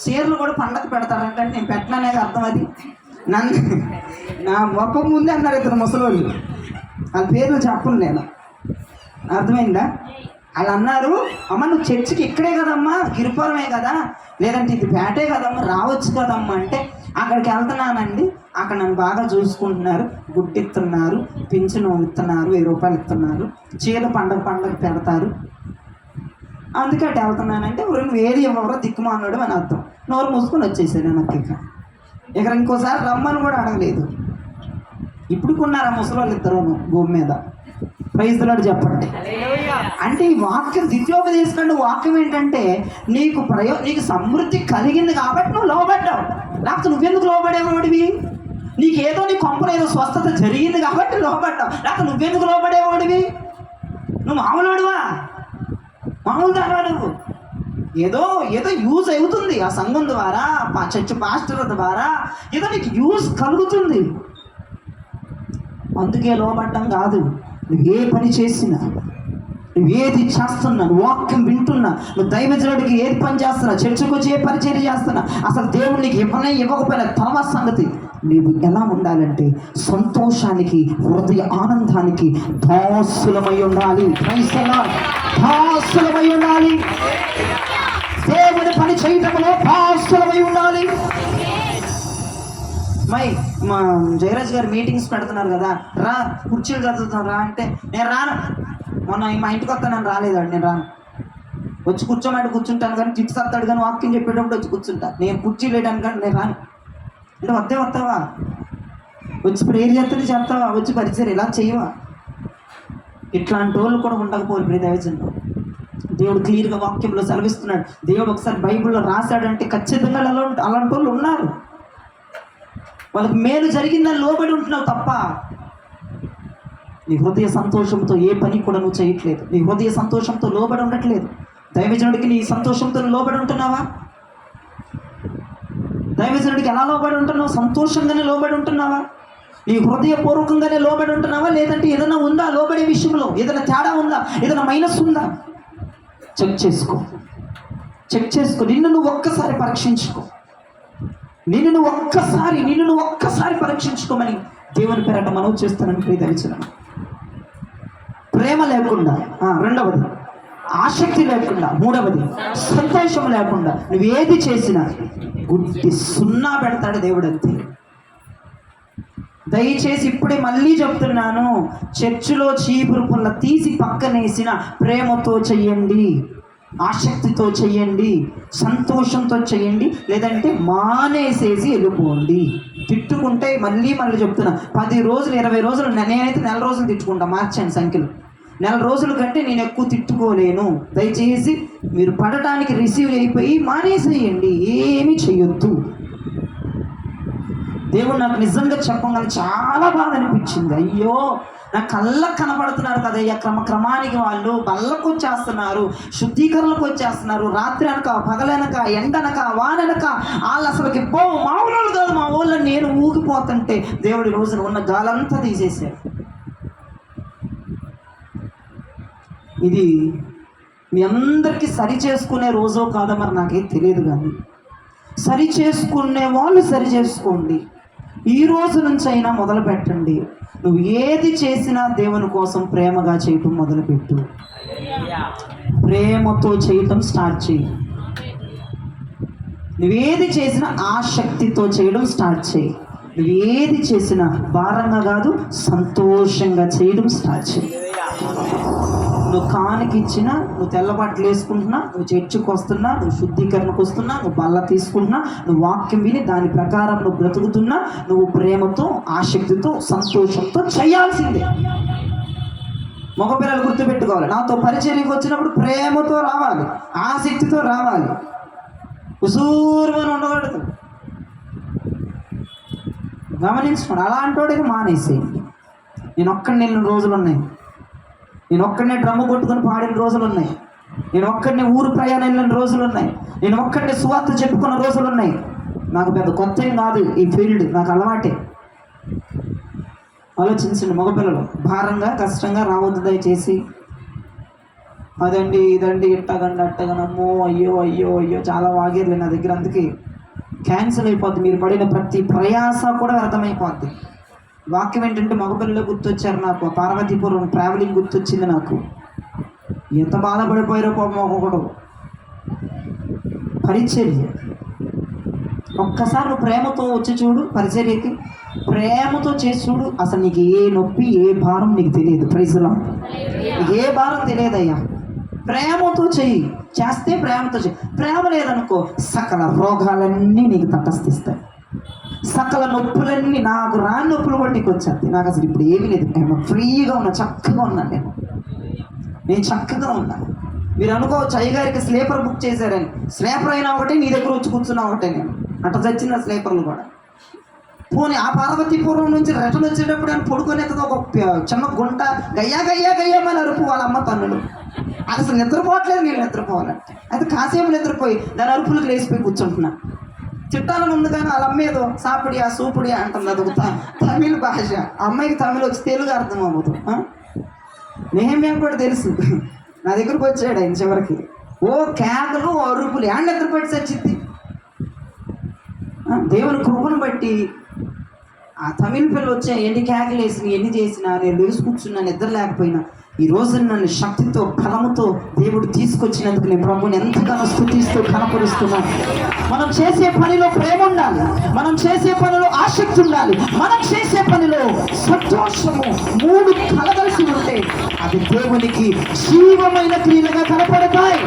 S1: చీరలు కూడా పండగ పెడతారంట. నేను పెట్టననేది అర్థం. అది నన్ను నా మొక్క ముందే అన్నారు ఇద్దరు ముసలోళ్ళు, వాళ్ళ పేర్లు చెప్పను నేను, అర్థమైందా? వాళ్ళు అన్నారు, అమ్మ నువ్వు చర్చికి ఇక్కడే కదమ్మా, గిరిపురమే కదా, లేదంటే ఇది పేటే కదమ్మా, రావచ్చు కదమ్మా అంటే అక్కడికి వెళ్తున్నానండి. అక్కడ నన్ను బాగా చూసుకుంటున్నారు, గుడ్డిస్తున్నారు, పింఛను ఇస్తున్నారు, 1000 రూపాయలు ఇస్తున్నారు, చీర పండగ పెడతారు, అందుకే అటు వెళ్తున్నానంటే నువ్వు ఏది ఇవ్వరో దిక్కుమాన్నాడు అని అర్థం. నోరు మూసుకొని వచ్చేసాడు నాకు. ఇక్కడ ఇంకోసారి రమ్మని కూడా అడగలేదు. ఇప్పుడు కొన్నారా ముసలి ఇద్దరు భూమి మీద? ప్రైజ్ లార్డ్ చెప్పండి. అంటే ఈ వాక్యం ద్వితీయోపదేశం వాక్యం ఏంటంటే నీకు సమృద్ధి కలిగింది కాబట్టి నువ్వు లోబడ్డావు, లేకపోతే నువ్వెందుకు లోబడేవాడివి? నీకేదో నీ కొంపలో ఏదో స్వస్థత జరిగింది కాబట్టి లోబడ్డావు, లేకపోతే నువ్వెందుకు లోబడేవాడివి? నువ్వు మామూలుడివా? మామూలు దానివా నువ్వు? ఏదో యూజ్ అవుతుంది ఆ సంఘం ద్వారా, చర్చ్ పాస్టర్ ద్వారా ఏదో నీకు యూజ్ కలుగుతుంది, అందుకే లోబడ్డం కాదు. నువ్వు ఏ పని చేసినా, నువ్వు ఏది చేస్తున్నా, నువ్వు వాక్యం వింటున్నా, నువ్వు దైవజనుడికి ఏది పని చేస్తున్నా, చర్చకు వచ్చి ఏ పరిచర్య చేస్తున్నా, అసలు దేవుడు నీకు ఇవ్వకపోయినా తర్వాత సంగతి. నీవు ఎలా ఉండాలంటే సంతోషానికి హృదయ ఆనందానికి దాసులమై ఉండాలి. దాసులమై ఉండాలి. దేవుని పని చేయటంలో దాసులమై ఉండాలి. మా జయరాజ్ గారు మీటింగ్స్ పెడుతున్నారు కదా, రా కుర్చీలు చదువుతాం రా అంటే నేను రాను. మొన్న మా ఇంటికి వస్తా, నేను రాలేదండి, నేను రాను. వచ్చి కూర్చోమంటే కూర్చుంటాను, కానీ చిట్స్ వస్తాడు కానీ వాక్యం చెప్పేటప్పుడు వచ్చి కూర్చుంటా. నేను కుర్చీ లేటాను కానీ నేను రాను అంటే వస్తావా? వచ్చి ప్రేయర్ చేస్తావా? వచ్చి పరిచయం ఇలా చేయవా? ఇట్లాంటి వాళ్ళు కూడా ఉండకపోరు ప్రియ దైవజనులు. దేవుడు క్లియర్గా వాక్యంలో సెలవిస్తున్నాడు. దేవుడు ఒకసారి బైబిల్లో రాశాడంటే ఖచ్చితంగా అలాంటి వాళ్ళు ఉన్నారు. వాళ్ళకి మేలు జరిగిందని లోబడి ఉంటున్నావు తప్ప నీ హృదయ సంతోషంతో ఏ పని కూడా నువ్వు చేయట్లేదు. నీ హృదయ సంతోషంతో లోబడి ఉండట్లేదు. దైవజనుడికి నీ సంతోషంతో లోబడి ఉంటున్నావా? దైవజనుడికి ఎలా లోబడి ఉంటున్నావు? సంతోషంగానే లోబడి ఉంటున్నావా? నీ హృదయపూర్వకంగానే లోబడి ఉంటున్నావా? లేదంటే ఏదైనా ఉందా లోబడే విషయంలో? ఏదైనా తేడా ఉందా? ఏదైనా మైనస్ ఉందా? చెక్ చేసుకో. నిన్ను నువ్వు ఒక్కసారి పరీక్షించుకో. నిన్ను నువ్వు ఒక్కసారి పరీక్షించుకోమని దేవుని పేరట మనం చేస్తానని ప్రియదలిచిన. ప్రేమ లేకుండా, రెండవది ఆసక్తి లేకుండా, మూడవది సంతోషం లేకుండా నువ్వు ఏది చేసినా గుడ్డి సున్నా పెడతాడు దేవుడు అంతే. దయచేసి ఇప్పుడే మళ్ళీ చెప్తున్నాను, చర్చిలో చీపురు పుల్ల తీసి పక్కనేసిన ప్రేమతో చెయ్యండి, ఆసక్తితో చెయ్యండి, సంతోషంతో చెయ్యండి. లేదంటే మానేసేసి వెళ్ళిపోండి. తిట్టుకుంటే మళ్ళీ చెప్తున్నా, 10 రోజులు 20 రోజులు, నేనైతే నెల రోజులు తిట్టుకుంటా, మార్చాను సంఖ్యలు.
S2: నెల రోజుల కంటే నేను ఎక్కువ తిట్టుకోలేను. దయచేసి మీరు పడటానికి రిసీవ్ అయిపోయి మానేసేయండి, ఏమీ చెయ్యొద్దు. దేవుడు నాకు నిజంగా చెప్పగానే చాలా బాధ అనిపించింది. అయ్యో, నా కళ్ళకు కనపడుతున్నారు కదయ్యా, క్రమానికి వాళ్ళు బళ్ళకు వచ్చేస్తున్నారు, శుద్ధీకరణకు వచ్చేస్తున్నారు, రాత్రి అనక పగలనక ఎండనక వాననక వాళ్ళు అసలుకి మామూలు కాదు మా ఊళ్ళో. నేను ఊగిపోతుంటే దేవుడి రోజున ఉన్న గాలంతా తీసేశారు. ఇది మీ అందరికీ సరి చేసుకునే రోజో కాదో మరి నాకేం తెలియదు, కానీ సరి చేసుకునే వాళ్ళు సరి చేసుకోండి. ఈ రోజు నుంచి అయినా మొదలు పెట్టండి. నువ్వు ఏది చేసినా దేవుని కోసం ప్రేమగా చేయటం మొదలుపెట్టు. ప్రేమతో చేయటం స్టార్ట్ చేయి. నువ్వేది చేసినా ఆసక్తితో చేయడం స్టార్ట్ చేయి. నువ్వు ఏది చేసినా భారంగా కాదు, సంతోషంగా చేయడం స్టార్ట్ చేయి. నువ్వు కానికి ఇచ్చినా, నువ్వు తెల్ల బట్టలు వేసుకుంటున్నా, నువ్వు చర్చికి వస్తున్నా, నువ్వు శుద్ధీకరణకు వస్తున్నా, నువ్వు బల్ల తీసుకుంటున్నా, నువ్వు వాక్యం విని దాని ప్రకారం నువ్వు బ్రతుకుతున్నా, నువ్వు ప్రేమతో ఆసక్తితో సంతోషంతో చేయాల్సిందే. మగపిల్లలు గుర్తుపెట్టుకోవాలి, నాతో పరిచర్యకు వచ్చినప్పుడు ప్రేమతో రావాలి, ఆసక్తితో రావాలి. ఉసూరుమని ఉండకూడదు. గమనించుకోండి. అలాంటి మానేసేయండి. నేను ఒక్కడిని వెళ్ళిన రోజులు ఉన్నాయి. నేను ఒక్కడనే డ్రమ్ము కొట్టుకొని పాడిన రోజులు ఉన్నాయి. నేను ఒక్కడిని ఊరు ప్రయాణం వెళ్ళిన రోజులు ఉన్నాయి. నేను ఒక్కడిని సువార్త చెప్పుకున్న రోజులు ఉన్నాయి. నాకు పెద్ద కొత్త ఏం కాదు ఈ ఫీల్డ్, నాకు అలవాటే. ఆలోచించండి, మగపిల్లలు భారంగా కష్టంగా రావద్దు దయచేసి. అదండి ఇదండి ఇట్టగండి అట్టగనమ్మో అయ్యో అయ్యో అయ్యో చాలా వాగేర్లే నా దగ్గర. అందుకే క్యాన్సిల్ అయిపోద్ది. మీరు పడిన ప్రతి ప్రయాస కూడా అర్థమైపోద్ది. వాక్యం ఏంటంటే మగపిల్లలు గుర్తొచ్చారు నాకు. పార్వతీపురం ట్రావెలింగ్ గుర్తొచ్చింది నాకు. ఎంత బాధపడిపోయారో పాపం ఒక్కొక్కడు. పరిచర్య ఒక్కసారి నువ్వు ప్రేమతో వచ్చి చూడు, పరిచర్యకి ప్రేమతో చేసి చూడు. అసలు నీకు ఏ నొప్పి ఏ భారం నీకు తెలియదు. Praise the lord. ఏ భారం తెలియదయ్యా. ప్రేమతో చెయ్యి, చేస్తే ప్రేమతో చెయ్యి. ప్రేమ లేదనుకో సకల రోగాలన్నీ నీకు తటస్థిస్తాయి. సకల నొప్పులన్నీ, నాకు రాని నొప్పులు కూడా నీకు వచ్చేది. నాకు అసలు ఇప్పుడు ఏమీ లేదు, నేను ఫ్రీగా ఉన్నా, చక్కగా ఉన్నాను. నేను చక్కగా ఉన్నాను. మీరు అనుకోవచ్చు అయ్యగారికి స్లీపర్ బుక్ చేశారని. స్లీపర్ అయినా ఒకటే, నీ దగ్గర వచ్చి కూర్చున్నా ఒకటే. నేను అట్ట చచ్చిన స్లీపర్లు కూడా. పోనీ ఆ పార్వతీపురం నుంచి రిటర్న్ వచ్చేటప్పుడు అని పడుకొని ఒక చిన్న గుంట గయ్యా గయ్యా గయ్యామని అరుపు వాళ్ళ అమ్మ తన్నులు. అసలు నిద్రపోవట్లేదు, నేను నిద్రపోవాలంటే. అయితే కాసేపు నిద్రపోయి దాని అరుపులకు లేచిపోయి కూర్చుంటున్నా. చిట్టాలను ఉంది కానీ వాళ్ళ అమ్మ ఏదో సాపిడియా సూపుడియా అంటుంది. అదొక తమిళ భాష. అమ్మాయికి తమిళ వచ్చి తెలుగు అర్థం అవ్వదు. నేమేం కూడా తెలుసు. నా దగ్గరకు వచ్చాడు ఆయన చివరికి. ఓ కేకలు అరుపులు, ఏం నిద్రపట్టి చచ్చింది. దేవుని కృపను బట్టి ఆ తమిళ పిల్లలు వచ్చా, ఎన్ని కేకలు వేసినా ఎన్ని చేసినా నేను లేచి కూర్చున్నా, నిద్ర లేకపోయినా ఈ రోజు నన్ను శక్తితో బలముతో దేవుడు తీసుకొచ్చినందుకు నేను ప్రభుని ఎంతగానో స్తుతిస్తూ కనపరుస్తున్నాను. మనం చేసే పనిలో ప్రేమ ఉండాలి, మనం చేసే పనిలో ఆసక్తి ఉండాలి, మనం చేసే పనిలో సంతోషము మూడు కలగలిసి ఉంటే అది దేవునికి జీవమైన క్రియలుగా కనపడతాయి.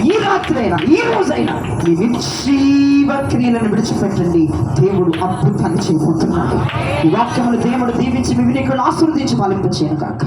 S2: ఈ రాత్రైనా ఈ రోజైనా ఈ నిర్జీవ క్రియలను విడిచిపెట్టండి. దేవుడు అద్భుతాన్ని చేయబోతున్నాడు. ఈ వాక్యములు దేవుడు దీవించి మీ వినికులను ఆశీర్వదించి పాలింపచేయను కాక.